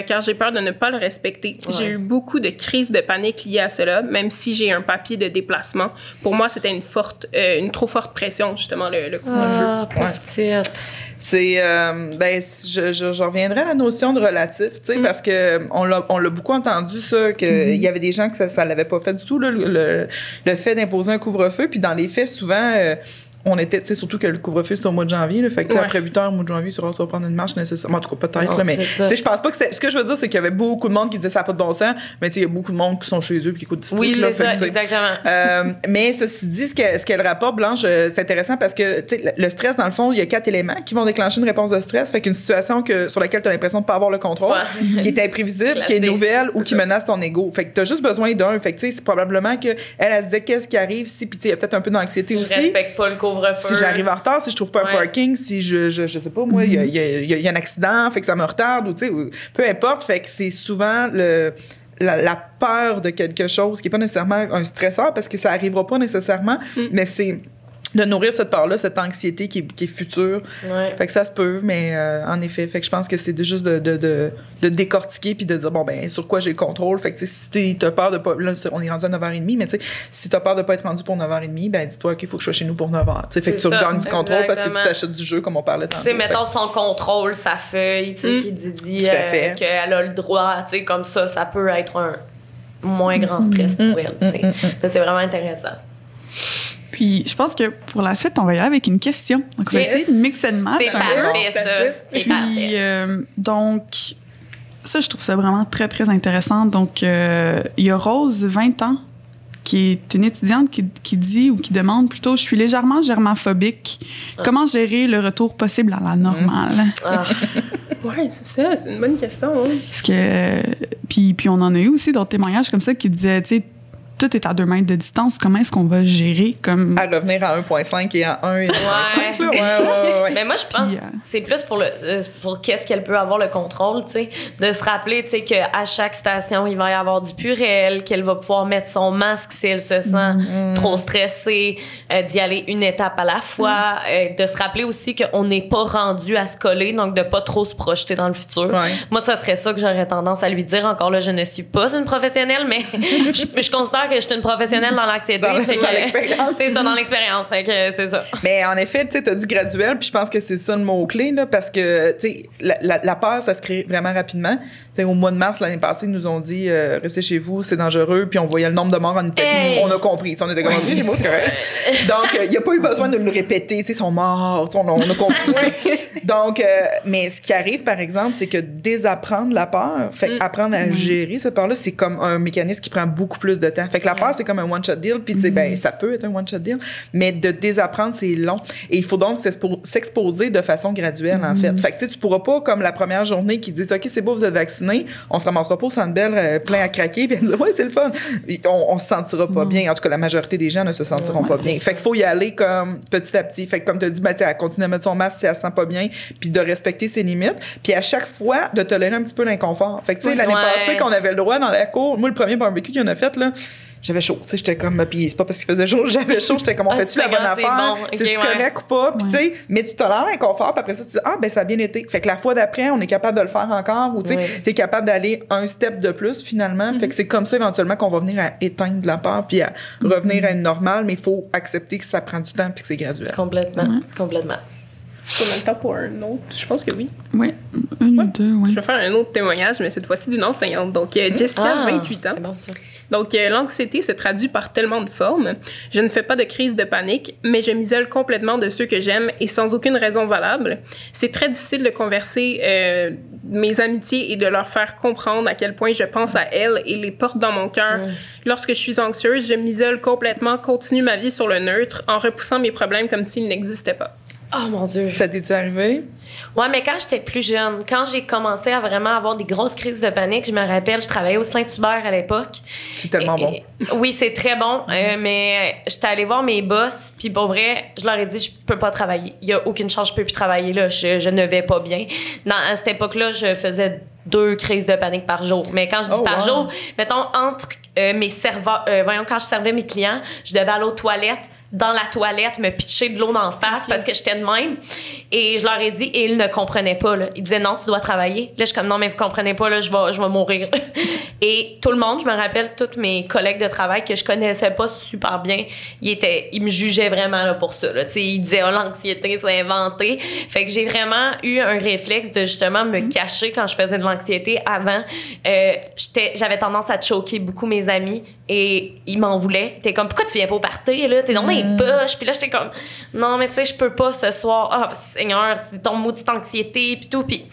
car j'ai peur de ne pas le respecter. J'ai eu beaucoup de crises de panique liées à cela, même si j'ai un papier de déplacement. Pour moi, c'était une trop forte pression, justement, le couvre-feu. Ah, pauvre petite. C'est je reviendrai à la notion de relatif, tu sais, parce que on l'a beaucoup entendu ça que il y avait des gens que ça l'avait pas fait du tout là, le fait d'imposer un couvre-feu, puis dans les faits souvent on était, tu sais, surtout que le couvre-feu, c'est au mois de janvier, là, fait que, tu sais, Ouais. après 8 heures, au mois de janvier, ça va prendre une marche nécessairement. En tout cas, peut-être, Non, là, mais, c'est tu ça. sais, je pense pas que c'était. Ce que je veux dire, c'est qu'il y avait beaucoup de monde qui disait ça n'a pas de bon sens, mais, tu sais, il y a beaucoup de monde qui sont chez eux puis qui écoutent du Oui, truc, là. c'est ça, Fait que, tu sais, exactement. mais ceci dit, ce qu'elle rapporte, Blanche, c'est intéressant parce que, tu sais, le stress, dans le fond, il y a 4 éléments qui vont déclencher une réponse de stress. Fait qu'une situation sur laquelle tu as l'impression de pas avoir le contrôle, Ouais. qui est imprévisible, qui est Classique, nouvelle ou c'est qui ça. menace ton ego. Fait que tu as juste besoin d'un. Fait que, tu sais, c'est probablement qu'elle se disait qu'est-ce qui arrive si, puis tu sais, il y a peut-être un peu d'anxiété Si je aussi. respecte pas le couvre-feu. Si j'arrive en retard, si je trouve pas un Ouais. parking, si je sais pas, moi, il y a un accident, fait que ça me retarde, ou tu sais, peu importe. Fait que c'est souvent la peur de quelque chose qui est pas nécessairement un stresseur parce que ça arrivera pas nécessairement, mais c'est de nourrir cette peur-là, cette anxiété qui est future. Ouais. Fait que ça se peut, mais en effet, fait que je pense que c'est juste de décortiquer puis de dire, bon, ben, sur quoi j'ai le contrôle. Fait que, tu sais, si t'as peur de pas. Là, on est rendu à 9h30, mais tu sais, si t'as peur de pas être rendu pour 9h30, ben, dis-toi qu'il faut que je sois chez nous pour 9h. Tu sais, fait que C'est tu ça, regagnes du contrôle parce que tu exactement. t'achètes du jeu, comme on parlait tantôt. Tu sais, Fait que- mettons son contrôle, sa feuille, tu sais, qui dit Tout à fait. qu'elle a le droit, tu sais, comme ça peut être un moins grand stress pour elle, tu sais. Ça, c'est vraiment intéressant. Puis, je pense que pour la suite, on va y aller avec une question. Donc, on va Yes. essayer de mix and match C'est un peu. parfait, ça. C'est Puis, parfait. donc, ça, je trouve ça vraiment très, très intéressant. Donc, il y a Rose, 20 ans, qui est une étudiante qui dit ou qui demande plutôt « Je suis légèrement germaphobique. Comment gérer le retour possible à la normale? » Oui, c'est ça. C'est une bonne question. Hein. Parce que... Puis on en a eu aussi d'autres témoignages comme ça qui disaient, tu sais, tout est à 2 mètres de distance. Comment est-ce qu'on va gérer comme... À revenir à 1,5 et à 1 et 1,5. Ouais. Mais moi, je pense que c'est plus pour qu'est-ce qu'elle peut avoir le contrôle, tu sais. De se rappeler, tu sais, qu'à chaque station, il va y avoir du Purell, qu'elle va pouvoir mettre son masque si elle se sent trop stressée, d'y aller une étape à la fois, de se rappeler aussi qu'on n'est pas rendu à se coller, donc de pas trop se projeter dans le futur. Ouais. Moi, ça serait ça que j'aurais tendance à lui dire. Encore là, je ne suis pas une professionnelle, mais je considère que je suis une professionnelle dans l'anxiété. Dans l'expérience. C'est ça, dans l'expérience. Fait que c'est ça. Mais en effet, tu sais, t'as dit graduel, puis je pense que c'est ça le mot-clé, là, parce que, tu sais, la peur, ça se crée vraiment rapidement. T'sais, au mois de mars, l'année passée, ils nous ont dit restez chez vous, c'est dangereux, puis on voyait le nombre de morts en Italie. On a compris. On était comme, les mots, c'est correct. Donc, il n'y a pas eu besoin de le répéter. Ils sont morts. On a compris. Donc, mais ce qui arrive, par exemple, c'est que désapprendre la peur, fait apprendre à gérer cette peur-là, c'est comme un mécanisme qui prend beaucoup plus de temps. Fait que la peur, c'est comme un one-shot deal, puis tu sais, ben, ça peut être un one-shot deal, mais de désapprendre, c'est long. Et il faut donc s'exposer de façon graduelle, en fait. Fait que tu sais, tu pourras pas, comme la première journée, qui disent, OK, c'est beau, vous êtes vacciné, on se ramassera pas au Centre Bell plein à craquer, puis elle dit, ouais, c'est le fun. On se sentira pas bien. En tout cas, la majorité des gens ne se sentiront pas bien. Fait qu'il faut y aller comme petit à petit. Fait que comme tu as dit, ben, elle continue à mettre son masque si elle se sent pas bien, puis de respecter ses limites, puis à chaque fois, de tolérer un petit peu l'inconfort. Fait que tu sais, l'année passée, qu'on avait le droit dans la cour, moi, le premier barbecue qu'on a fait, là, j'avais chaud, tu sais, j'étais comme, puis c'est pas parce qu'il faisait chaud, j'avais chaud, j'étais comme, on fait-tu la bonne affaire? Bon. C'est-tu correct ou pas? Puis tu sais, mais tu tolères l'inconfort, puis après ça, tu dis, ben ça a bien été. Fait que la fois d'après, on est capable de le faire encore, ou tu sais, t'es capable d'aller un step de plus, finalement. Fait que c'est comme ça, éventuellement, qu'on va venir à éteindre la peur, puis à revenir à une normale, mais il faut accepter que ça prend du temps, puis que c'est graduel. Complètement. Est-ce qu'on a le temps pour un autre? Je pense que oui. Oui, une ou deux, oui. Je vais faire un autre témoignage, mais cette fois-ci d'une enseignante. Donc, Jessica, 28 ans. C'est bon, ça. Donc, l'anxiété se traduit par tellement de formes. Je ne fais pas de crise de panique, mais je m'isole complètement de ceux que j'aime et sans aucune raison valable. C'est très difficile de converser mes amitiés et de leur faire comprendre à quel point je pense à elles et les porte dans mon cœur. Lorsque je suis anxieuse, je m'isole complètement, continue ma vie sur le neutre en repoussant mes problèmes comme s'ils n'existaient pas. Oh mon Dieu. Ça t'est arrivé? Ouais, mais quand j'étais plus jeune, quand j'ai commencé à vraiment avoir des grosses crises de panique, je me rappelle, je travaillais au Saint-Hubert à l'époque. C'est tellement bon. Oui, c'est très bon, mais j'étais allée voir mes boss, puis pour vrai, je leur ai dit, je peux pas travailler. Il y a aucune chance, je peux plus travailler là, je ne vais pas bien. À cette époque-là, je faisais 2 crises de panique par jour. Mais quand je dis par jour, mettons, entre mes serveurs, quand je servais mes clients, je devais aller aux toilettes, dans la toilette, me pitcher de l'eau d'en face parce que j'étais de même. Et je leur ai dit, et ils ne comprenaient pas, là. Ils disaient, non, tu dois travailler. Là, je suis comme, non, mais vous comprenez pas, là, je vais mourir. Et tout le monde, je me rappelle, tous mes collègues de travail que je connaissais pas super bien, ils me jugeaient vraiment, là, pour ça, là. Tu sais, ils disaient, oh, l'anxiété, c'est inventé. Fait que j'ai vraiment eu un réflexe de justement me cacher quand je faisais de l'anxiété. Avant, j'avais tendance à choquer beaucoup mes amis et ils m'en voulaient. T'es comme, pourquoi tu viens pas au party, là? T'es dans mes poches. Puis là, j'étais comme, non, mais tu sais, je peux pas ce soir. Ah, Seigneur, c'est ton maudite anxiété, puis tout. Puis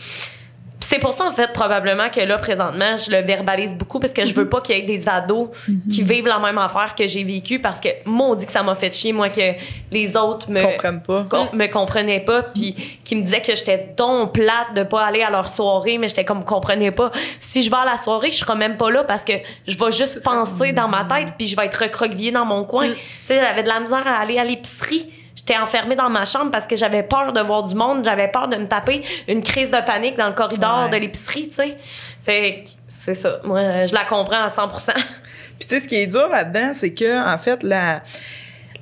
c'est pour ça, en fait, probablement que là, présentement, je le verbalise beaucoup parce que je veux pas qu'il y ait des ados qui vivent la même affaire que j'ai vécu parce que maudit que ça m'a fait chier, moi, que les autres me comprenaient pas puis qui me disaient que j'étais donc plate de pas aller à leur soirée, mais j'étais comme, vous comprenez pas. Si je vais à la soirée, je serai même pas là parce que je vais juste penser dans ma tête puis je vais être recroquevillée dans mon coin. Tu sais, j'avais de la misère à aller à l'épicerie. J'étais enfermée dans ma chambre parce que j'avais peur de voir du monde, j'avais peur de me taper une crise de panique dans le corridor de l'épicerie, tu sais. Fait que c'est ça. Moi, je la comprends à 100%. Puis tu sais, ce qui est dur là-dedans, c'est que en fait,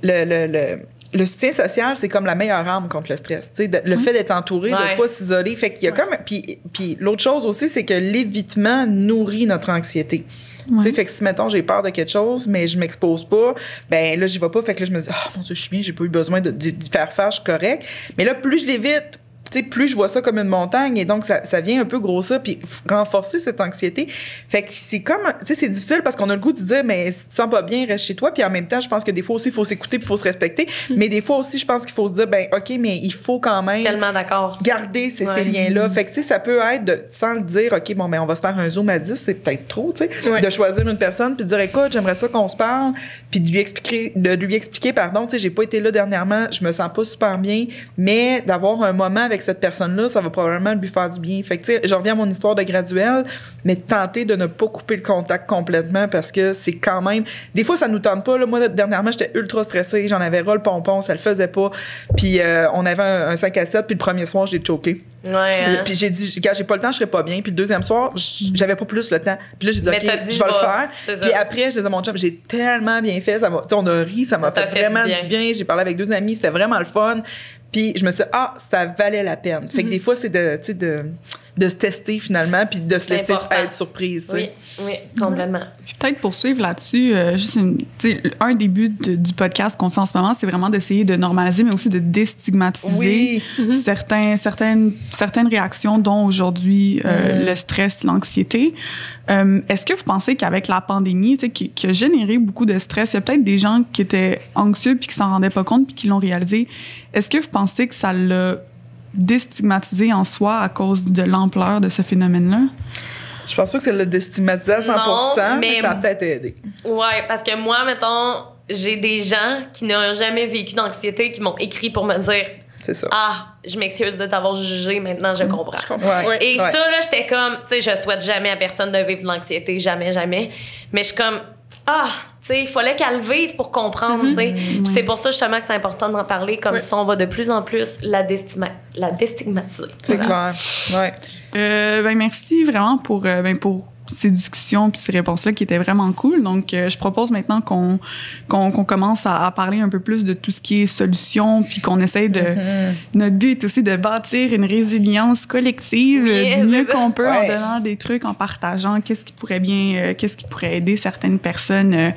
le soutien social, c'est comme la meilleure arme contre le stress. Tu sais, le fait d'être entouré, de pas s'isoler. Fait qu'il y a comme... Puis l'autre chose aussi, c'est que l'évitement nourrit notre anxiété. Tu sais, fait que si, mettons, j'ai peur de quelque chose, mais je m'expose pas, ben là, j'y vais pas. Fait que là, je me dis, oh mon Dieu, je suis bien, j'ai pas eu besoin d'y faire faire, je suis correct. Mais là, plus je l'évite, sais, plus je vois ça comme une montagne, et donc ça vient un peu grossir puis renforcer cette anxiété. Fait que c'est comme, tu sais, c'est difficile parce qu'on a le goût de dire, mais si tu te sens pas bien, reste chez toi. Puis en même temps, je pense que des fois aussi, il faut s'écouter puis il faut se respecter. Mais des fois aussi, je pense qu'il faut se dire, ben OK, mais il faut quand même Tellement d'accord. garder ces liens-là. Fait que, tu sais, ça peut être, sans le dire, OK, bon, ben on va se faire un Zoom à 10, c'est peut-être trop, tu sais, de choisir une personne puis de dire, écoute, j'aimerais ça qu'on se parle, puis de lui expliquer, pardon, tu sais, j'ai pas été là dernièrement, je me sens pas super bien, mais d'avoir un moment avec cette personne-là, ça va probablement lui faire du bien. Fait que, tu sais, je reviens à mon histoire de graduelle, mais tenter de ne pas couper le contact complètement parce que c'est quand même... Des fois, ça nous tente pas. Là. Moi, dernièrement, j'étais ultra stressée, j'en avais ras le pompon, ça le faisait pas. Puis on avait un 5 à 7, puis le premier soir, je l'ai choqué. Puis j'ai dit, gars, j'ai pas le temps, je serai pas bien. Puis le deuxième soir, j'avais pas plus le temps. Puis là, j'ai dit, OK, je vais le faire. Puis après, je disais à mon chum, j'ai tellement bien fait. On a ri, ça m'a fait vraiment du bien. J'ai parlé avec 2 amis, c'était vraiment le fun. Puis je me suis dit, ça valait la peine. Fait que des fois, c'est de se tester finalement, puis de se laisser être surprise. Oui, complètement. Puis peut-être poursuivre là-dessus, juste un des buts du podcast qu'on fait en ce moment, c'est vraiment d'essayer de normaliser, mais aussi de déstigmatiser certaines réactions, dont aujourd'hui le stress, l'anxiété. Est-ce que vous pensez qu'avec la pandémie, qui a généré beaucoup de stress, il y a peut-être des gens qui étaient anxieux puis qui s'en rendaient pas compte puis qui l'ont réalisé. Est-ce que vous pensez que ça l'a déstigmatisé en soi à cause de l'ampleur de ce phénomène-là? Je pense pas que ça l'a déstigmatisé à 100%, mais ça a peut-être aidé. Ouais, parce que moi, mettons, j'ai des gens qui n'ont jamais vécu d'anxiété qui m'ont écrit pour me dire c'est ça. Je m'excuse de t'avoir jugé, maintenant je comprends. Ouais. Ça, là, j'étais comme, tu sais, je souhaite jamais à personne de vivre de l'anxiété, jamais. Mais je suis comme, tu sais, il fallait qu'elle le vive pour comprendre, tu sais. C'est pour ça, justement, que c'est important d'en parler, comme ça, on va de plus en plus la déstigmatiser. C'est clair, merci vraiment pour ces discussions puis ces réponses-là qui étaient vraiment cool. Donc, je propose maintenant qu'on commence à parler un peu plus de tout ce qui est solutions puis qu'on essaye de... Notre but est aussi de bâtir une résilience collective du mieux qu'on peut en donnant des trucs, en partageant qu'est-ce qui pourrait aider certaines personnes.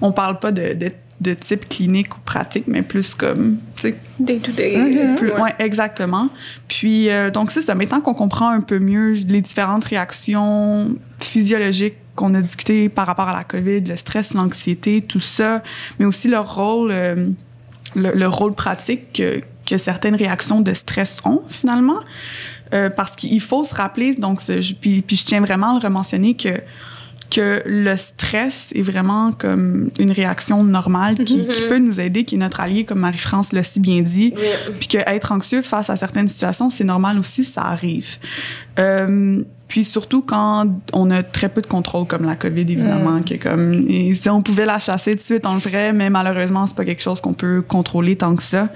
On parle pas de type clinique ou pratique, mais plus comme, tu sais... Day-to-day. Oui, exactement. Puis, donc, c'est ça. Maintenant qu'on comprend un peu mieux les différentes réactions physiologiques qu'on a discutées par rapport à la COVID, le stress, l'anxiété, tout ça, mais aussi leur rôle, le rôle pratique que certaines réactions de stress ont, finalement. Parce qu'il faut se rappeler, donc, puis je tiens vraiment à le rementionner que le stress est vraiment comme une réaction normale qui peut nous aider, qui est notre allié, comme Marie-France l'a si bien dit. Puis qu'être anxieux face à certaines situations, c'est normal aussi, ça arrive. Puis surtout quand on a très peu de contrôle, comme la COVID, évidemment, que comme, et si on pouvait la chasser tout de suite, on le ferait, mais malheureusement, c'est pas quelque chose qu'on peut contrôler tant que ça.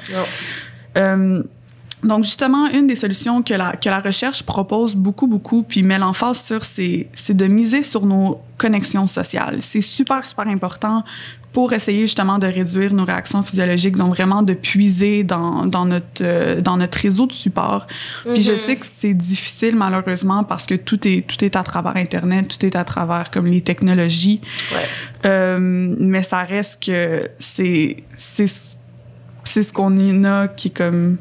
Donc, justement, une des solutions que la recherche propose beaucoup, puis met l'emphase sur, c'est de miser sur nos connexions sociales. C'est super, super important pour essayer justement de réduire nos réactions physiologiques, donc vraiment de puiser dans notre réseau de support. Puis je sais que c'est difficile, malheureusement, parce que tout est à travers Internet, tout est à travers comme les technologies. Mais ça reste que c'est ce qu'on a qui est comme...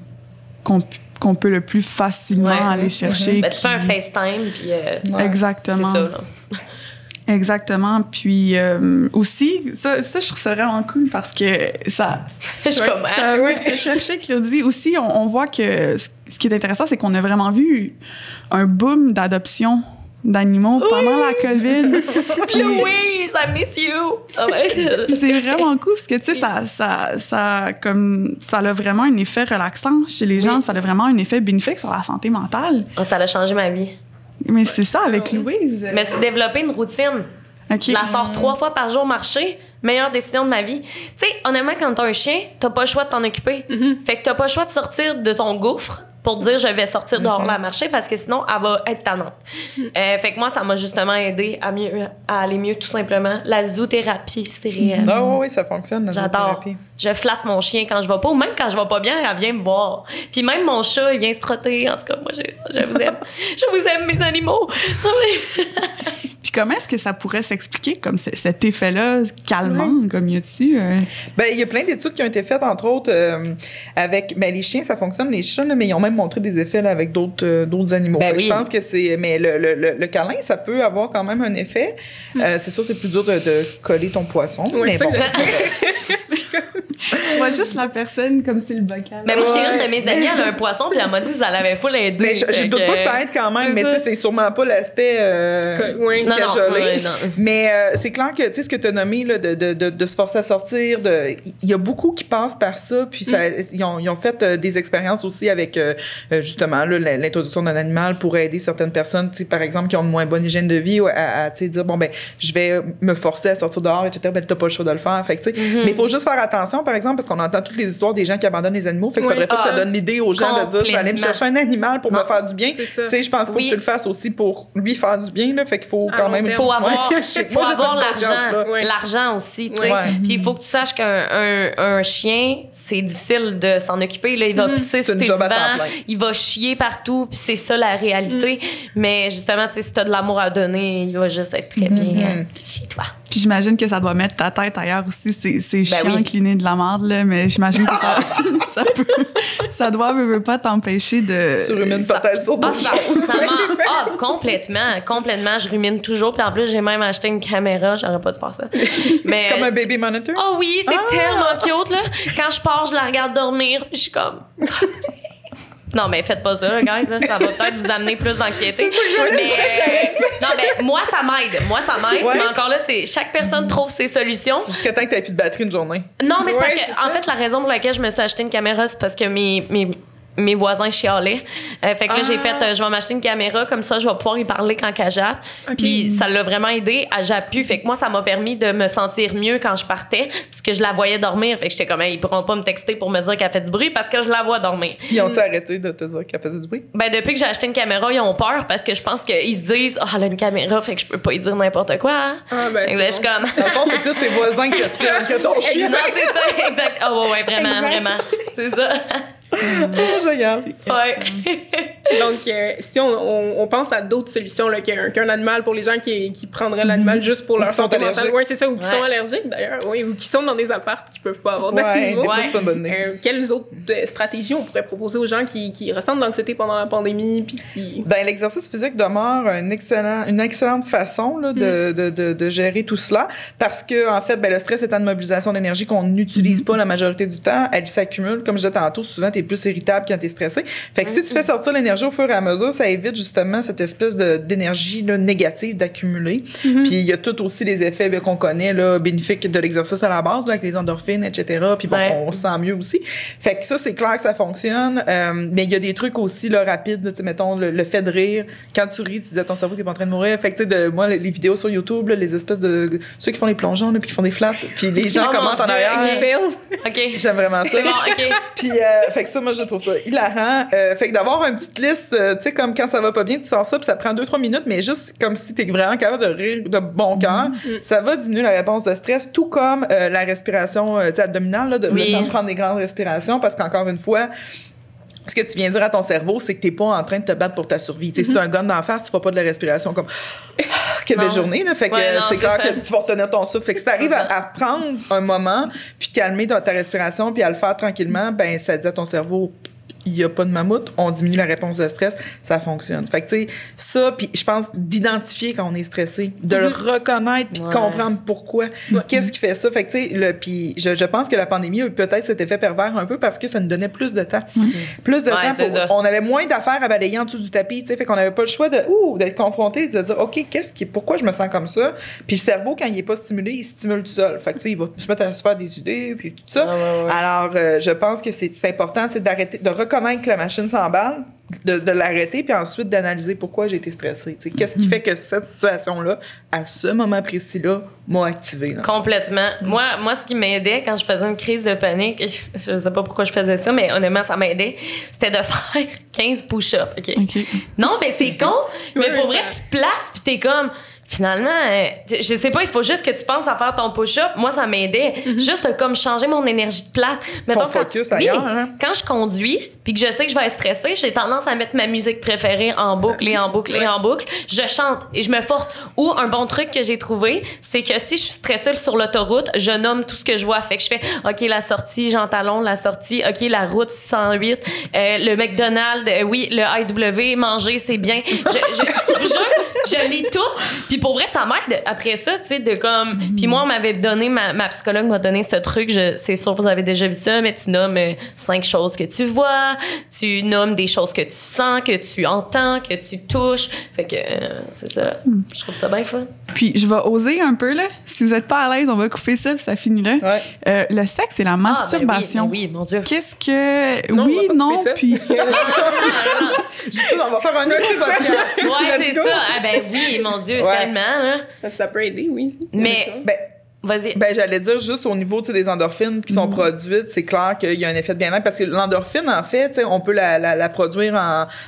qu'on peut le plus facilement aller chercher. Tu fais un FaceTime, puis... Exactement. C'est ça, là. Exactement. Puis aussi, ça, je trouve ça vraiment cool parce que ça... Je comprends. Ça te chercher, Claudie. Aussi, on voit que ce qui est intéressant, c'est qu'on a vraiment vu un boom d'adoption d'animaux pendant la COVID. Puis, Louise, I miss you! c'est vraiment cool parce que, tu sais, ça a vraiment un effet relaxant chez les gens. Ça a vraiment un effet bénéfique sur la santé mentale. Ça a changé ma vie. Mais c'est ça, avec Louise. Mais c'est développer une routine. Je la sors 3 fois par jour marcher. Meilleure décision de ma vie. Tu sais, honnêtement, quand t'as un chien, t'as pas le choix de t'en occuper. Fait que t'as pas le choix de sortir de ton gouffre pour dire je vais sortir dehors la marcher parce que sinon elle va être tannante. Fait que moi ça m'a justement aidé à aller mieux, tout simplement. La zoothérapie, c'est réel. Ah oui, ça fonctionne, la zoothérapie. Je flatte mon chien quand je vais pas, ou même quand je vais pas bien, elle vient me voir. Puis même mon chat, il vient se frotter. En tout cas, moi je vous aime. Je vous aime, mes animaux. Puis Puis comment est-ce que ça pourrait s'expliquer, comme cet effet-là calmant, comme y a-tu? Ben, il y a plein d'études qui ont été faites, entre autres, avec les chiens, ça fonctionne, les chats, là, mais ils ont même montré des effets là, avec d'autres animaux. Ben oui. Je pense que c'est... Mais le câlin, ça peut avoir quand même un effet. C'est sûr, c'est plus dur de coller ton poisson. Ouais, mais ça, bon. Je vois juste la personne comme sur le bocal. Mais moi, j'ai une de mes amies, elle a un poisson, puis elle m'a dit que ça l'avait pas l'aider. Mais je doute pas que ça aide quand même, mais tu sais, c'est sûrement pas l'aspect Oui. cajolé. Non. Mais c'est clair que, tu sais, ce que tu as nommé, là, de se forcer à sortir, il y a beaucoup qui passent par ça, puis ils ont fait des expériences aussi avec, justement, là, l'introduction d'un animal pour aider certaines personnes, tu sais, par exemple, qui ont une moins bonne hygiène de vie, à tu sais, dire, bon, ben, je vais me forcer à sortir dehors, etc., ben, t'as pas le choix de le faire. Fait que, tu sais, mais il faut juste faire attention, par exemple, parce qu'on entend toutes les histoires des gens qui abandonnent les animaux. Fait qu'il faudrait pas que ça donne l'idée aux gens de dire, je vais aller me chercher un animal pour me faire du bien. Tu sais, je pense qu'il faut que tu le fasses aussi pour lui faire du bien, là. Fait qu'il faut quand même... Il faut avoir, faut avoir l'argent. L'argent aussi, tu sais. Ouais. Puis il faut que tu saches qu'un chien, c'est difficile de s'en occuper. Là. Il va pisser sur tes divans, il va chier partout, puis c'est ça la réalité. Mais justement, tu sais, si t'as de l'amour à donner, il va juste être très bien chez toi. Puis j'imagine que ça doit mettre ta tête ailleurs aussi. C'est chiant incliné de la merde, là, mais j'imagine que ça veut pas t'empêcher de... Tu rumines peut-être sur d'autres choses. Complètement. Je rumine toujours. Puis en plus, j'ai même acheté une caméra. J'aurais pas dû faire ça. Mais, comme un baby monitor? Oh oui, c'est tellement cute, là. Quand je pars, je la regarde dormir, puis je suis comme... Non, mais faites pas ça, là, guys. Là, ça va peut-être vous amener plus d'anxiété. Non, mais moi, ça m'aide. Ouais. Mais encore là, c'est chaque personne trouve ses solutions. Jusqu'à temps que t'aies plus de batterie une journée. Non, mais c'est parce que, en fait, la raison pour laquelle je me suis acheté une caméra, c'est parce que mes voisins chialaient. Fait que là, j'ai fait, je vais m'acheter une caméra, comme ça, je vais pouvoir y parler quand qu'elle jappe. Puis ça l'a vraiment aidé. Elle jappe plus. Fait que moi, ça m'a permis de me sentir mieux quand je partais, parce que je la voyais dormir. Fait que j'étais comme, ils pourront pas me texter pour me dire qu'elle fait du bruit parce que je la vois dormir. Ils ont-tu arrêté de te dire qu'elle faisait du bruit? Ben, depuis que j'ai acheté une caméra, ils ont peur parce que je pense qu'ils se disent, elle a une caméra, fait que je peux pas y dire n'importe quoi. Hein? Ben, fait que là, je suis comme. Dans le fond, c'est plus tes voisins qui espionnent que ton chien. Non, c'est ça, exact. Oh, ouais, vraiment. C'est ça. Génial. Ouais. Donc, si on pense à d'autres solutions là, qu'un animal pour les gens qui prendraient l'animal juste pour leur santé mentale. Oui, c'est ça, ou qui sont allergiques d'ailleurs, ou qui sont dans des apparts qui peuvent pas avoir d'animaux. C'est pas une bonne idée. Quelles autres stratégies on pourrait proposer aux gens qui ressentent d'anxiété pendant la pandémie? Puis qui... Ben, l'exercice physique demeure une excellente façon là, de gérer tout cela parce que, en fait, le stress étant une mobilisation d'énergie qu'on n'utilise pas la majorité du temps, elle s'accumule. Comme je disais tantôt, souvent, t'es plus irritable quand t'es stressé. Fait que si tu fais sortir l'énergie au fur et à mesure, ça évite justement cette espèce d'énergie là, négative d'accumuler. Puis il y a tout aussi les effets qu'on connaît là, bénéfiques de l'exercice à la base, là, avec les endorphines, etc. Puis bon, on se sent mieux aussi. Fait que ça, c'est clair que ça fonctionne. Mais il y a des trucs aussi là, rapides. Là, mettons, le fait de rire. Quand tu ris, tu dis à ton cerveau que t'es pas en train de mourir. Fait que tu sais, moi, les vidéos sur YouTube, là, les espèces de... Ceux qui font les plongeons, là, puis qui font des flats. Puis les gens commentent en arrière. OK. J'aime vraiment ça. C'est bon, OK. Puis, fait que ça, moi, je trouve ça hilarant. Fait que d'avoir une petite liste, tu sais, comme quand ça va pas bien, tu sors ça, puis ça prend 2-3 minutes, mais juste comme si t'es vraiment capable de rire de bon cœur, ça va diminuer la réponse de stress, tout comme la respiration abdominale, là, le temps de prendre des grandes respirations, parce qu'encore une fois, ce que tu viens dire à ton cerveau, c'est que t'es pas en train de te battre pour ta survie. Si t'as un gun d'en face, tu feras pas de la respiration comme quelle belle journée. Là. Fait que c'est clair que tu vas retenir ton souffle. Fait que si t'arrives à prendre un moment, puis calmer ta respiration, puis à le faire tranquillement, ben ça dit à ton cerveau, il n'y a pas de mammouth, on diminue la réponse de stress, ça fonctionne. Fait que, tu sais, ça, puis je pense d'identifier quand on est stressé, de le reconnaître, puis de comprendre pourquoi. Qu'est-ce qui fait ça? Fait que, tu sais, puis je pense que la pandémie a eu peut-être cet effet pervers un peu parce que ça nous donnait plus de temps. Plus de temps pour... On avait moins d'affaires à balayer en dessous du tapis, tu sais, fait qu'on n'avait pas le choix d'être confronté, de dire, OK, pourquoi je me sens comme ça? Puis le cerveau, quand il n'est pas stimulé, il stimule tout seul. Fait que, tu sais, il va se mettre à se faire des idées, puis tout ça. Alors, je pense que c'est important, c'est d'arrêter, de reconnaître que la machine s'emballe, de l'arrêter, puis ensuite d'analyser pourquoi j'ai été stressée. Qu'est-ce qui fait que cette situation-là, à ce moment précis-là, m'a activée? Complètement. Moi, ce qui m'aidait quand je faisais une crise de panique, je sais pas pourquoi je faisais ça, mais honnêtement, ça m'aidait, c'était de faire 15 push-ups. Okay. Non, mais c'est con, mais pour vrai, tu te places, puis t'es comme... Finalement, je sais pas, il faut juste que tu penses à faire ton push-up. Moi, ça m'aidait. Juste comme changer mon énergie de place. Mettons, ton focus ailleurs. Quand je conduis, puis que je sais que je vais être stressée, j'ai tendance à mettre ma musique préférée en boucle et en boucle et en boucle. Je chante et je me force. Ou un bon truc que j'ai trouvé, c'est que si je suis stressée sur l'autoroute, je nomme tout ce que je vois. Fait que je fais, OK, la sortie Jean Talon, la sortie, OK, la route 608, le McDonald's, oui, le IW, manger, c'est bien. Je vous jure, je lis tout. Puis pour vrai, ça m'aide après ça, tu sais, de comme... Puis moi, on m'avait donné, ma psychologue m'a donné ce truc, c'est sûr vous avez déjà vu ça, mais tu nommes 5 choses que tu vois, tu nommes des choses que tu sens, que tu entends, que tu touches. Fait que c'est ça. Je trouve ça bien fun. Puis je vais oser un peu, là. Si vous n'êtes pas à l'aise, on va couper ça, puis ça finit là. Ouais. Le sexe et la masturbation. Oui, mon Dieu. Qu'est-ce que... Non, oui, on va pas non, couper ça. puis... Juste, on va faire un autre podcast. Ouais, c'est Let's go. ça. Ah ben oui, mon Dieu, Ouais. tellement. Hein. Ça peut aider, oui. Mais, Ben, vas-y. Ben, j'allais dire juste au niveau des endorphines qui sont produites, c'est clair qu'il y a un effet de bien-être parce que l'endorphine, en fait, tu sais, on peut la produire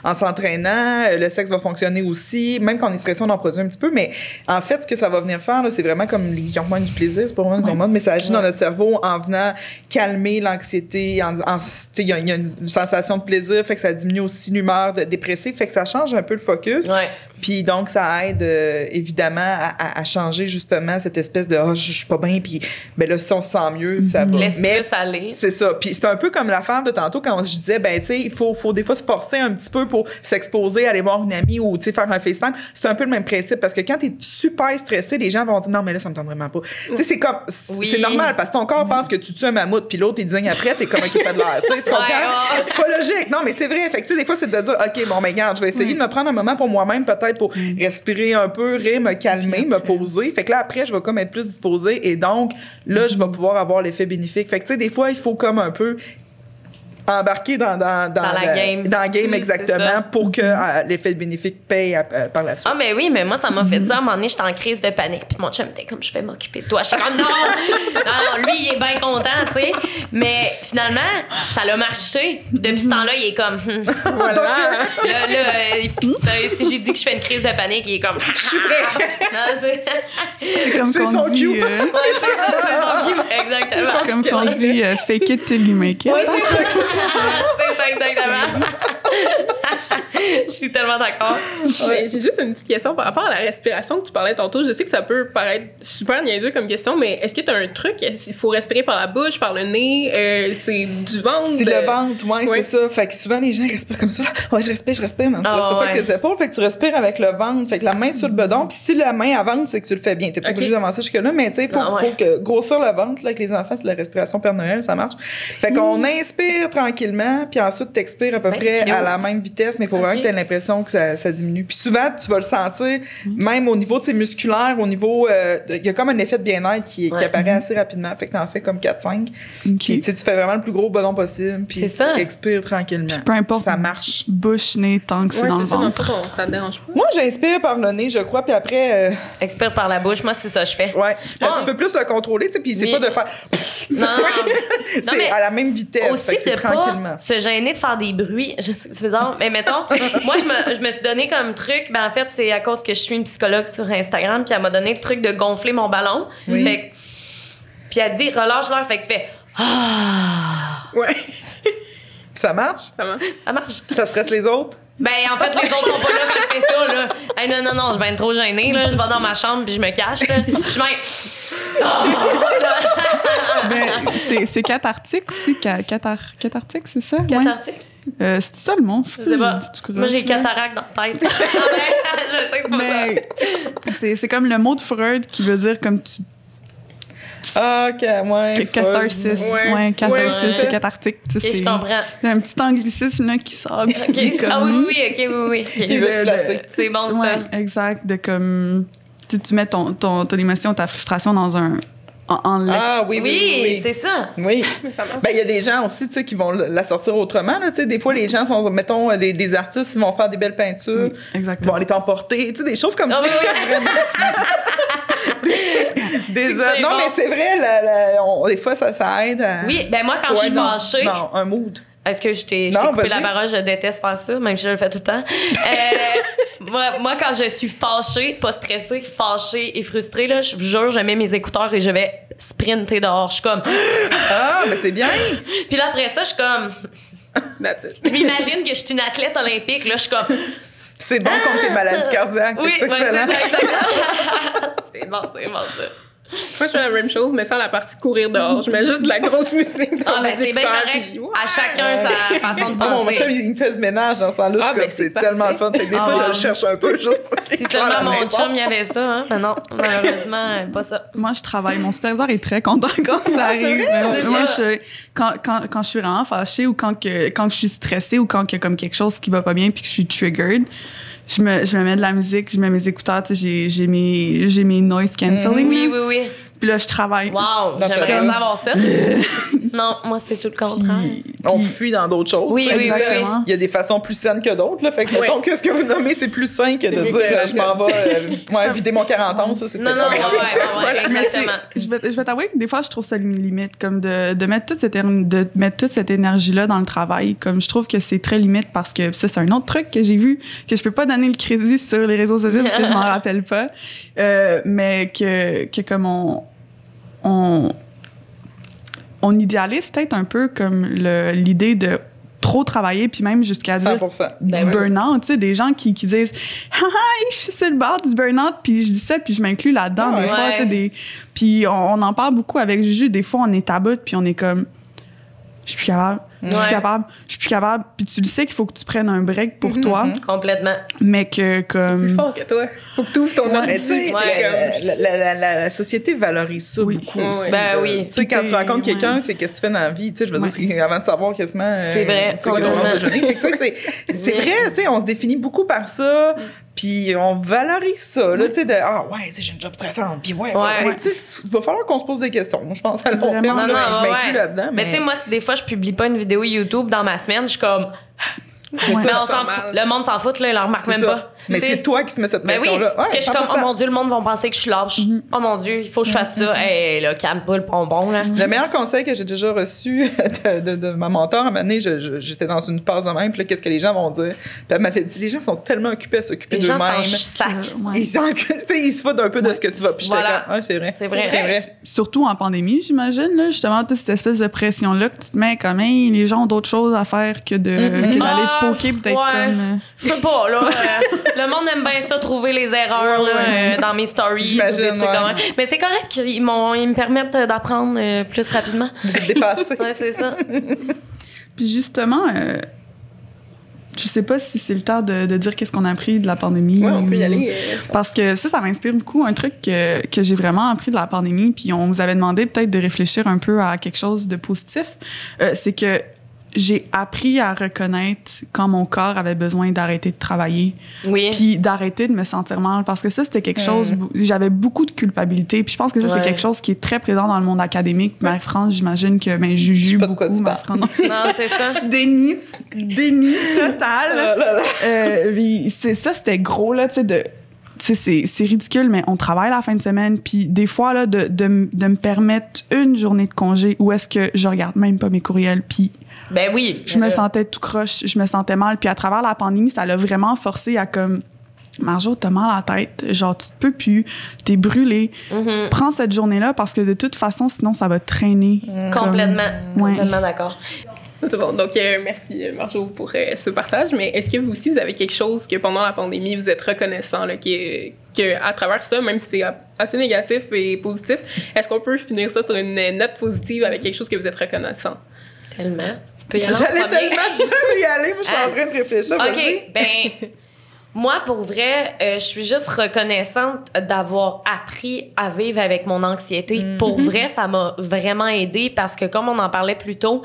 en s'entraînant. Le sexe va fonctionner aussi. Même quand on est stressé, on en produit un petit peu. Mais en fait, ce que ça va venir faire, là, c'est vraiment comme les hormones du plaisir. C'est pas vraiment des hormones, mais ça agit dans notre cerveau en venant calmer l'anxiété. Tu sais, il y a une sensation de plaisir, fait que ça diminue aussi l'humeur dépressive, fait que ça change un peu le focus. Ouais. Puis donc, ça aide évidemment à changer justement cette espèce de je suis pas bien, puis ben là, si on se sent mieux, ça va. Laisse Mais plus aller. c'est ça. Puis c'est un peu comme l'affaire de tantôt quand je disais, ben tu sais, il faut des fois se forcer un petit peu pour s'exposer, aller voir une amie ou tu sais, faire un FaceTime. C'est un peu le même principe parce que quand t'es super stressé, les gens vont dire non, mais là, ça me tente vraiment pas. Tu sais, c'est comme, Oui. c'est normal parce que ton corps pense que tu tues un mammouth, puis l'autre, il dit après, t'es comme un qui fait de l'air. Tu sais, tu comprends? Ouais. C'est pas logique. Non, mais c'est vrai. Fait que tu sais, des fois, c'est de dire, OK, bon, ben regarde, je vais essayer de me prendre un moment pour moi-même, peut-être pour respirer un peu, rire, me calmer, me poser. Fait que là, après, je vais comme être plus disposée et donc, là, je vais pouvoir avoir l'effet bénéfique. Fait que, tu sais, des fois, il faut comme un peu embarquer dans la game. Dans la game, exactement, c'est ça. pour que l'effet bénéfique paye par la suite. Ah, mais oui, mais moi, ça m'a fait ça. À un moment donné, j'étais en crise de panique. Puis mon chum était comme, je vais m'occuper de toi. J'étais comme, non! Non, lui, il est bien content, tu sais. Mais finalement, ça l'a marché. Puis depuis ce temps-là, il est comme, Voilà. si j'ai dit que je fais une crise de panique, il est comme, je suis prêt. Non, C'est comme C'est qu'on son dit... cue. Ouais, c'est son cue. Exactement. comme qu'on dit fake it till you make it. Oui, c'est ça. C'est ça, exactement. Je suis tellement d'accord. Mais j'ai juste une petite question par rapport à la respiration que tu parlais tantôt. Je sais que ça peut paraître super niaiseux comme question, mais est-ce que tu as un truc? Il faut respirer par la bouche, par le nez? C'est du ventre? C'est le ventre, ouais, Ouais. c'est ça. Fait que souvent, les gens respirent comme ça. Là. Ouais, je respire, mais tu Ah, respires pas ouais. avec tes épaules. Fait que tu respires avec le ventre. Fait que la main sur le bedon. Puis si la main avance, c'est que tu le fais bien. T'es pas Ok. obligé d'avancer jusque-là, mais tu sais, Ah, ouais. faut que grossir le ventre là, avec les enfants, c'est la respiration Père Noël, ça marche. Fait qu'on inspire tranquillement, puis ensuite t'expires à peu Ben, près cute. à la même vitesse, mais il faut vraiment que tu aies l'impression que ça diminue. Puis souvent, tu vas le sentir, même au niveau musculaire, au niveau... Il y a comme un effet de bien-être qui Ouais. apparaît assez rapidement. Fait que t'en fais comme 4-5. Puis tu sais, tu fais vraiment le plus gros ballon possible, puis C'est ça. expire tranquillement. Peu importe. Ça marche. Bouche, nez, tant que c'est Ouais, dans le c'est ça, dans le ventre. fond, ça te dérange pas. Moi, j'inspire par le nez, je crois, puis après... Expire par la bouche. Moi, c'est ça que je fais. ouais. Parce que Ah. tu peux plus le contrôler, tu sais, puis c'est Oui. pas de faire... Non, c'est mais à la même vitesse, aussi fait que c'est de tranquillement. pas se gêner de faire des bruits. Je sais que c'est bizarre, mais mettons, moi, je me suis donné comme truc, ben en fait, c'est à cause que je suis une psychologue sur Instagram, puis elle m'a donné le truc de gonfler mon ballon. Oui. Fait que- puis elle dit, relâche-leur, fait que tu fais, Ouais, Ça marche? ça marche. Ça stresse les autres? Ben, en fait, les autres sont pas là quand je fais ça, là. Hey, non, je vais être trop gênée, là. Je vais dans ma chambre puis je me cache, là. Je suis même... Ben, c'est cathartique aussi. Cathartique, c'est ça? Ouais. Cathartique? C'est ça le mot? Je sais pas. Dis-tu croche, Moi, j'ai là? cataracte dans la tête. Non, mais, je sais que c'est pas ça. Mais c'est comme le mot de Freud qui veut dire comme tu... Ah, OK, ouais. Catharsis. Ouais. Ouais, catharsis, Ouais. c'est cathartique. Tu sais, Ok, je c'est- comprends. c'est un petit anglicisme là, qui sort. Ok. qui est Ah comme- oui, ok. Qui veut se placer. C'est bon, ça. Ouais, exact. De comme... Tu mets ton émotion, ta frustration dans un... En l'ex. Ah oui, Oui, c'est ça. Oui. ça marche. Ben, il y a des gens aussi, tu sais, qui vont la sortir autrement, là. Tu sais, des fois, les gens sont, mettons, des artistes, ils vont faire des belles peintures. Oui, Ils exactement. vont aller t'emporter, tu sais, des choses comme Ah ça. oui, oui. Vraiment. C'est que c'est non, bon. mais c'est vrai, des fois, ça aide à... Oui, ben moi, quand Faut je suis être dans- fâchée... Non, un mood. Est-ce que je t'ai Non, coupé vas-y. la parole? Je déteste faire ça, même si je le fais tout le temps. Moi, quand je suis fâchée, pas stressée, fâchée et frustrée, là, je vous jure, je mets mes écouteurs et je vais sprinter dehors. Je suis comme... Ah, mais c'est bien. Puis là, après ça, je suis comme... That's it. Je m'imagine que je suis une athlète olympique, là, je suis comme... C'est bon contre tes maladies cardiaques. Oui, c'est excellent. c'est ça, exactement. c'est bon, ça. Moi, je fais la même chose, mais sans la partie courir dehors. Je mets juste de la grosse musique dans mes C'est bien écouteurs, correct. puis, À chacun sa façon de Mon penser. chum, il me fait ce ménage dans ce temps-là. Je suis comme, c'est tellement le fun. Fait que des fois, je le cherche un peu juste pour qu'il Si soit à la seulement mon maison. chum, il y avait ça, hein. Mais non, malheureusement, pas ça. Moi, je travaille. Mon superviseur est très content quand ça arrive. C'est Moi, ça. quand je suis vraiment fâchée ou quand je suis stressée ou quand il y a comme quelque chose qui va pas bien puis que je suis triggered, je me mets de la musique, je mets mes écouteurs, tu sais, j'ai mes noise cancelling. Oui. Puis là, je travaille. Wow, Dans j'aimerais ce- savoir ça. Non, moi, c'est tout le contraire. On fuit dans d'autres choses. Oui, tu sais. oui, exactement. Il y a des façons plus saines que d'autres. Là. Fait que, mettons que ce que vous nommez, c'est plus sain que de mieux dire que je m'en vais vider mon 40 ans. Ça, c'est Non, peut-être non, pas ouais, Mais c'est- exactement. je vais t'avouer que des fois, je trouve ça limite, comme de mettre toute cette énergie-là dans le travail. Comme je trouve que c'est très limite parce que ça, c'est un autre truc que j'ai vu, que je peux pas donner le crédit sur les réseaux sociaux parce que je m'en rappelle pas. Mais que comme on idéalise peut-être un peu comme l'idée de trop travailler, puis même jusqu'à dire 100%. du Ben oui. burn-out, tu sais, des gens qui disent « Hi, je suis sur le bord du burn-out », puis je dis ça, puis je m'inclus là-dedans Ah des ouais. fois, tu sais, puis on en parle beaucoup avec Juju, des fois on est à bout, puis on est comme « Je suis plus capable, je suis Ouais. plus capable », puis tu le sais qu'il faut que tu prennes un break pour toi, Complètement. mais que plus comme... fort que toi. Faut que tu ouvres ton Mais ordi. tu sais, Ouais. la société valorise ça Oui. beaucoup Ouais, aussi. ouais. Ben là. oui. Tu sais, quand tu rencontres Ouais. quelqu'un, c'est qu'est-ce que tu fais dans la vie. Tu sais, je veux dire, c'est avant de savoir quasiment. C'est vrai, tu sais, qu'est-ce qu'on complètement. mange déjeuner. Fait que, tu sais, c'est vrai, tu sais, on se définit beaucoup par ça. Puis on valorise ça, là, tu sais, de ah ouais, tu sais, j'ai une job stressante. Puis ouais. Tu sais, il va falloir qu'on se pose des questions. Moi, je pense à long Vraiment. terme, Non, là, non, je m'inclus ouais. là-dedans. Mais tu sais, moi, des fois, je publie pas une vidéo YouTube dans ma semaine, je suis comme... Mais on s'en fout. Le monde s'en fout, là, ils le remarquent même ça. pas. Mais Tu sais, c'est toi qui se mets cette Ben oui, pression-là. parce que je suis comme, 100%. oh mon Dieu, le monde va penser que je suis lâche. Oh mon Dieu, il faut que je fasse ça. Hey, là, calme-toi le bonbon, là. Le meilleur conseil que j'ai déjà reçu de ma mentor, à un moment donné, j'étais dans une passe de même, puis là, qu'est-ce que les gens vont dire? Puis elle m'avait dit, les gens sont tellement occupés à s'occuper Les gens d'eux-mêmes. s'en sac. Ouais. Ils se foutent un peu de ce que tu vas. Puis j'étais Voilà. comme, ah, c'est vrai. C'est vrai. C'est vrai. Surtout en pandémie, j'imagine, là, justement, toute cette espèce de pression-là que tu te mets comme, hey, les gens ont d'autres choses à faire que d'aller te poker, peut-être Ouais. comme... Je sais pas, là. Le monde aime bien ça, trouver les erreurs là, dans mes stories. J'imagine, ou des trucs ouais. comme ça. Mais c'est correct, ils me permettent d'apprendre plus rapidement. Vous êtes dépassé. Ouais, c'est ça. Puis justement, je sais pas si c'est le temps de dire qu'est-ce qu'on a appris de la pandémie. Ouais, on peut y ou- aller. Parce que ça m'inspire beaucoup. Un truc que j'ai vraiment appris de la pandémie, puis on vous avait demandé peut-être de réfléchir un peu à quelque chose de positif, c'est que j'ai appris à reconnaître quand mon corps avait besoin d'arrêter de travailler, Oui. puis d'arrêter de me sentir mal, parce que ça, c'était quelque chose... J'avais beaucoup de culpabilité, puis je pense que ça, c'est Ouais. quelque chose qui est très présent dans le monde académique. Marie-France, j'imagine que... Ben, Juju, pas de quoi beaucoup, tu parles. Marie-France, non, Non, c'est ça. déni total. Puis c'était gros, là, tu sais, de... Tu sais, c'est ridicule, mais on travaille la fin de semaine, puis des fois, là, de me permettre une journée de congé où est-ce que je regarde même pas mes courriels, puis Ben oui. je me sentais tout croche, je me sentais mal, puis à travers la pandémie, ça l'a vraiment forcé à comme... Marjo, t'as mal à la tête, genre tu te peux plus, t'es brûlé. Prends cette journée-là parce que de toute façon, sinon ça va te traîner. Complètement. Ouais. Complètement d'accord. C'est bon. Donc, merci, Marjo, pour ce partage. Mais est-ce que vous aussi, vous avez quelque chose que pendant la pandémie, vous êtes reconnaissant, là, que à travers ça, même si c'est assez négatif et positif, est-ce qu'on peut finir ça sur une note positive avec quelque chose que vous êtes reconnaissant? Tellement. Tu peux y aller en J'allais premier? tellement dire y aller, moi, je suis en train de réfléchir. vas-y. OK, ben moi, pour vrai, je suis juste reconnaissante d'avoir appris à vivre avec mon anxiété. Pour vrai, ça m'a vraiment aidée parce que, comme on en parlait plus tôt,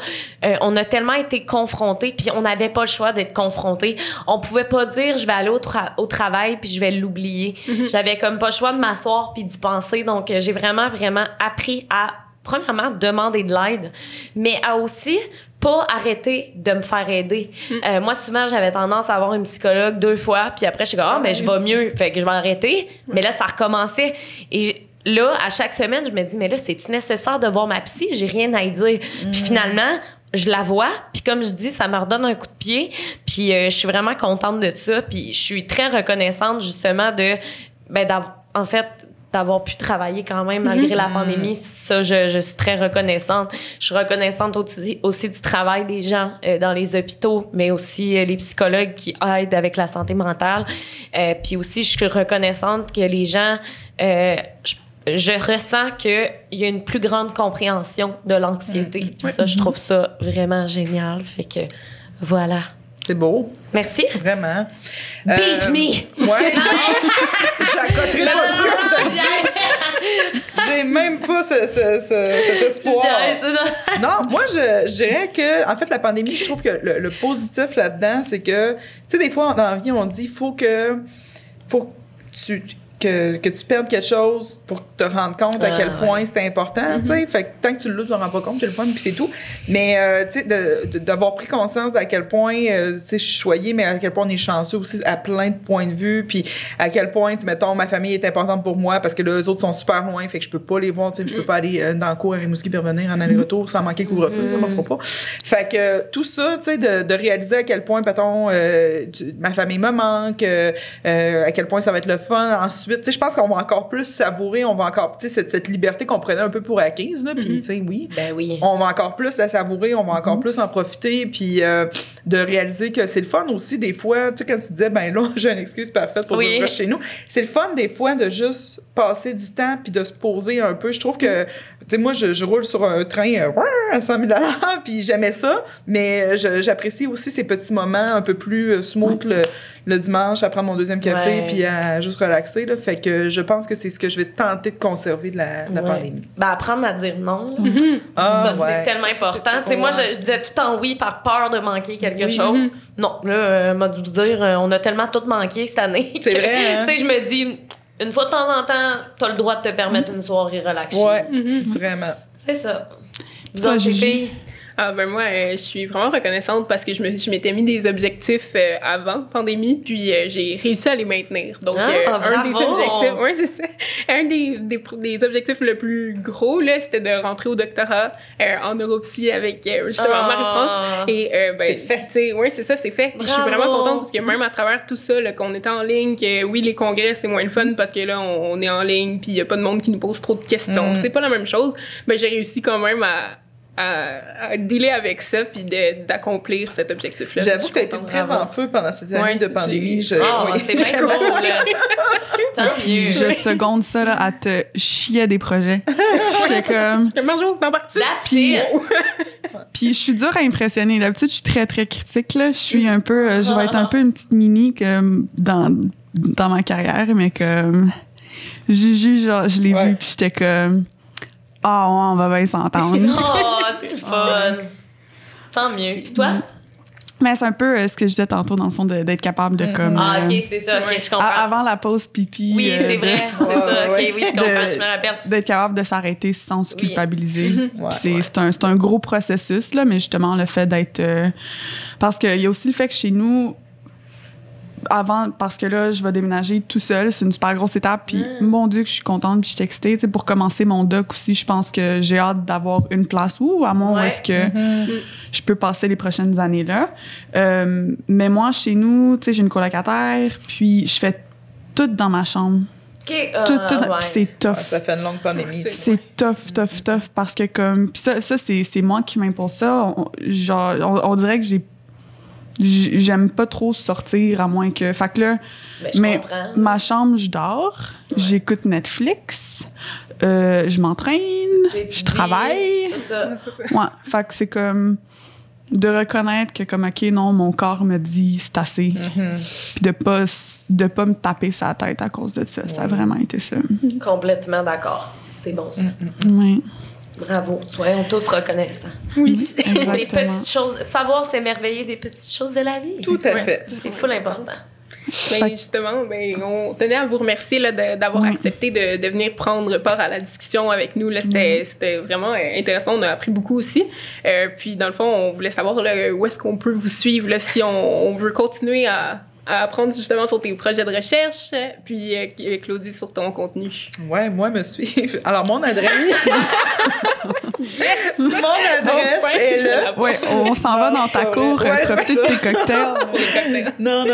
on a tellement été confrontés, puis on n'avait pas le choix d'être confrontés. On pouvait pas dire, je vais aller au travail, puis je vais l'oublier. J'avais comme pas le choix de m'asseoir puis d'y penser. Donc, j'ai vraiment, vraiment appris à, premièrement, demander de l'aide, mais à aussi pas arrêter de me faire aider. Moi, souvent, j'avais tendance à avoir une psychologue 2 fois, puis après, je suis comme, ah, mais je vais mieux, fait que je vais arrêter. Mais là, ça recommençait. Et là, à chaque semaine, je me dis, mais là, c'est-tu nécessaire de voir ma psy? J'ai rien à y dire. Puis finalement, je la vois, puis comme je dis, ça me redonne un coup de pied, puis je suis vraiment contente de ça, puis je suis très reconnaissante, justement, en fait, d'avoir pu travailler quand même malgré la pandémie. Ça, je suis très reconnaissante. Je suis reconnaissante aussi du travail des gens dans les hôpitaux, mais aussi les psychologues qui aident avec la santé mentale. Puis aussi, je suis reconnaissante que les gens... je ressens qu'il y a une plus grande compréhension de l'anxiété. Puis ça, je trouve ça vraiment génial. Fait que, voilà. C'est beau. Merci. Vraiment. Beat me! Ouais. J'accoterai pas ça. J'ai même pas cet espoir. Non, moi, je dirais que, en fait, la pandémie, je trouve que le positif là-dedans, c'est que, tu sais, des fois, dans la vie, on dit, faut que tu perdes quelque chose pour te rendre compte à quel point c'est important, tu sais. Fait que tant que tu le te rends pas compte, tu le fun, puis c'est tout. Mais, tu sais, d'avoir pris conscience d'à quel point, tu sais, je suis choyée, mais à quel point on est chanceux aussi à plein de points de vue, puis à quel point, tu mettons, ma famille est importante pour moi parce que là, eux autres sont super loin, fait que je peux pas les voir, tu sais, je peux pas aller dans le cours à Rimouski puis revenir en aller-retour sans manquer le couvre-feu, ça marchera pas. Fait que tout ça, tu sais, de réaliser à quel point, mettons, ma famille me manque, à quel point ça va être le fun. Ensuite, tu sais, je pense qu'on va encore plus savourer, on va encore, tu sais, cette liberté qu'on prenait un peu pour acquise, là, puis, tu sais, oui. Ben oui. On va encore plus la savourer, on va encore plus en profiter, puis de réaliser que c'est le fun aussi, des fois, tu sais, quand tu disais, ben là, j'ai une excuse parfaite pour venir chez nous, c'est le fun, des fois, de juste passer du temps, puis de se poser un peu. Je trouve que, tu sais, moi, je roule sur un train à 100 000 $, puis j'aimais ça, mais j'apprécie aussi ces petits moments un peu plus smooth, le dimanche, à prendre mon deuxième café, puis à juste relaxer, là. Fait que je pense que c'est ce que je vais tenter de conserver de la pandémie. Ben, apprendre à dire non. Ça, c'est tellement important. Tu sais, moi, je disais tout le temps oui par peur de manquer quelque chose. Non, là, m'a dû dire, on a tellement tout manqué cette année. C'est vrai, hein? Tu sais, je me dis, une fois de temps en temps, t'as le droit de te permettre une soirée relaxée. Ouais, vraiment. C'est ça. Vous Toi, autres, les Gigi? filles? Ah ben moi, je suis vraiment reconnaissante parce que je m'étais mis des objectifs avant pandémie, puis j'ai réussi à les maintenir. Donc, un des objectifs, ouais, c'est ça. Un des objectifs le plus gros, là, c'était de rentrer au doctorat en neuropsy avec justement Marie-France. Et ben, tu sais, ouais, c'est ça, c'est fait. Puis je suis vraiment contente parce que même à travers tout ça, là, qu'on était en ligne, que oui, les congrès, c'est moins le fun parce que là, on est en ligne, puis il y a pas de monde qui nous pose trop de questions. C'est pas la même chose, mais j'ai réussi quand même à dealer avec ça puis d'accomplir cet objectif-là. J'avoue que tu as été très en feu pendant cette année de pandémie. C'est bien cool. Tant mieux. Je seconde ça là, à te chier des projets. J'étais comme... Marjo, t'embarques-tu? Puis je suis dure à impressionner. D'habitude, je suis très, très critique. Là. Je suis un peu... je vais être un peu une petite mini comme dans ma carrière, mais comme... Gigi, genre, je l'ai vu puis j'étais comme... Ah, on va bien s'entendre. Oh, c'est le fun. Tant mieux. Puis toi? Mais c'est un peu ce que je disais tantôt, dans le fond, d'être capable de comme... Ah, OK, c'est ça. OK, je comprends. Avant la pause pipi. Oui, c'est vrai. C'est ça. OK, oui, je comprends. Je me rappelle. D'être capable de s'arrêter sans se culpabiliser. C'est un gros processus, là, mais justement, le fait d'être... parce qu'il y a aussi le fait que chez nous... Avant, parce que là, je vais déménager tout seul. C'est une super grosse étape. Puis, mon Dieu, que je suis contente. Puis, je suis excitée. Tu sais, pour commencer mon doc aussi, je pense que j'ai hâte d'avoir une place où est-ce que je peux passer les prochaines années là. Mais moi, chez nous, tu sais, j'ai une colocataire. Puis, je fais tout dans ma chambre. OK. Tout, puis c'est tough. Ça fait une longue pandémie. C'est tough. Parce que, comme. Puis, ça c'est moi qui m'impose ça. On dirait que j'aime pas trop sortir à moins que... Fait que là, mais ma chambre, je dors, j'écoute Netflix, je m'entraîne, je travaille. C'est ça. Ouais, fait que c'est comme de reconnaître que comme, OK, non, mon corps me dit c'est assez. Puis de pas me taper sa tête à cause de ça. Ça a vraiment été ça. Complètement d'accord. C'est bon, ça. Oui. Bravo. Soyons tous reconnaissants. Oui. Les petites choses. Savoir s'émerveiller des petites choses de la vie. Tout à fait. C'est full important. Ben, justement, on tenait à vous remercier là, d'avoir accepté de venir prendre part à la discussion avec nous. Là, c'était vraiment intéressant. On a appris beaucoup aussi. Puis, dans le fond, on voulait savoir là, où est-ce qu'on peut vous suivre là, si on veut continuer à apprendre justement sur tes projets de recherche, puis Claudie sur ton contenu. Ouais, moi, me suivre. Alors, mon adresse... Mon adresse est là. Ouais, on s'en va dans ta cour, profiter de tes cocktails. Non.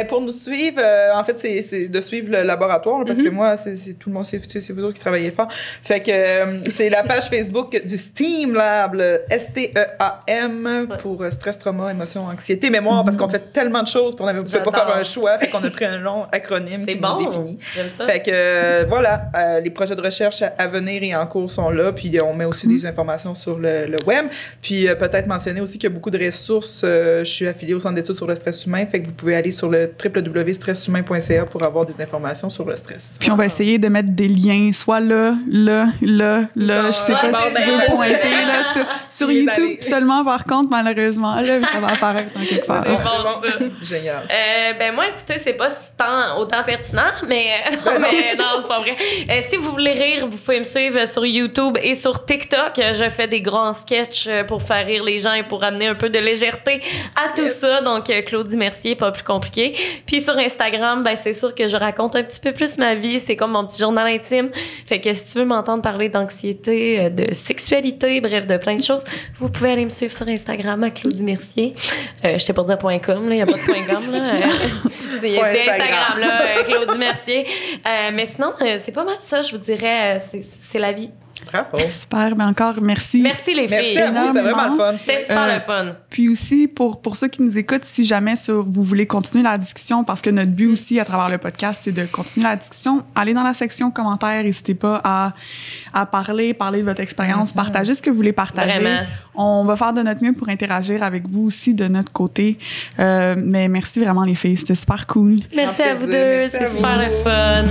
Pour nous suivre, en fait, c'est de suivre le laboratoire, là, parce que moi, c'est tout le monde, c'est vous autres qui travaillez fort. Fait que c'est la page Facebook du STEAM Lab, le STEAM, pour stress, trauma, émotion, anxiété, mémoire, parce qu'on fait tellement de choses, on ne pouvait pas faire un choix, fait qu'on a pris un long acronyme qui nous définit. J'aime ça. Fait que voilà, les projets de recherche à venir et en cours sont là, puis on met aussi des informations sur le web. Puis peut-être mentionner aussi qu'il y a beaucoup de ressources. Je suis affiliée au Centre d'études sur le stress humain, fait que vous pouvez aller sur le www.stresshumain.ca pour avoir des informations sur le stress. Puis on va essayer de mettre des liens, soit là. Je sais pas si tu veux pointer là, sur YouTube seulement, par contre, malheureusement, là, ça va apparaître dans quelque part. Génial. Moi, écoutez, c'est pas autant pertinent, mais non, c'est pas vrai. Si vous voulez rire, vous pouvez me suivre sur YouTube et sur TikTok. Je fais des grands sketchs pour faire rire les gens et pour amener un peu de légèreté à tout ça. Donc, Claudie Mercier, pas plus compliqué. Puis sur Instagram, c'est sûr que je raconte un petit peu plus ma vie. C'est comme mon petit journal intime. Fait que si tu veux m'entendre parler d'anxiété, de sexualité, bref, de plein de choses, vous pouvez aller me suivre sur Instagram à Claudie Mercier. J'étais pour dire .com, il n'y a pas de .com, là. C'est Instagram, là, Claudie Mercier. Mais sinon, c'est pas mal ça, je vous dirais. C'est la vie. Bravo. Super, mais encore merci. Merci les filles. Merci à vous, c'était vraiment le fun. C'était super le fun. Puis aussi, pour ceux qui nous écoutent, si jamais vous voulez continuer la discussion, parce que notre but aussi à travers le podcast, c'est de continuer la discussion, allez dans la section commentaires, n'hésitez pas à parler de votre expérience, partager ce que vous voulez partager. Vraiment. On va faire de notre mieux pour interagir avec vous aussi de notre côté. Mais merci vraiment les filles, c'était super cool. Merci à vous deux, Merci à c'est vous. super le fun.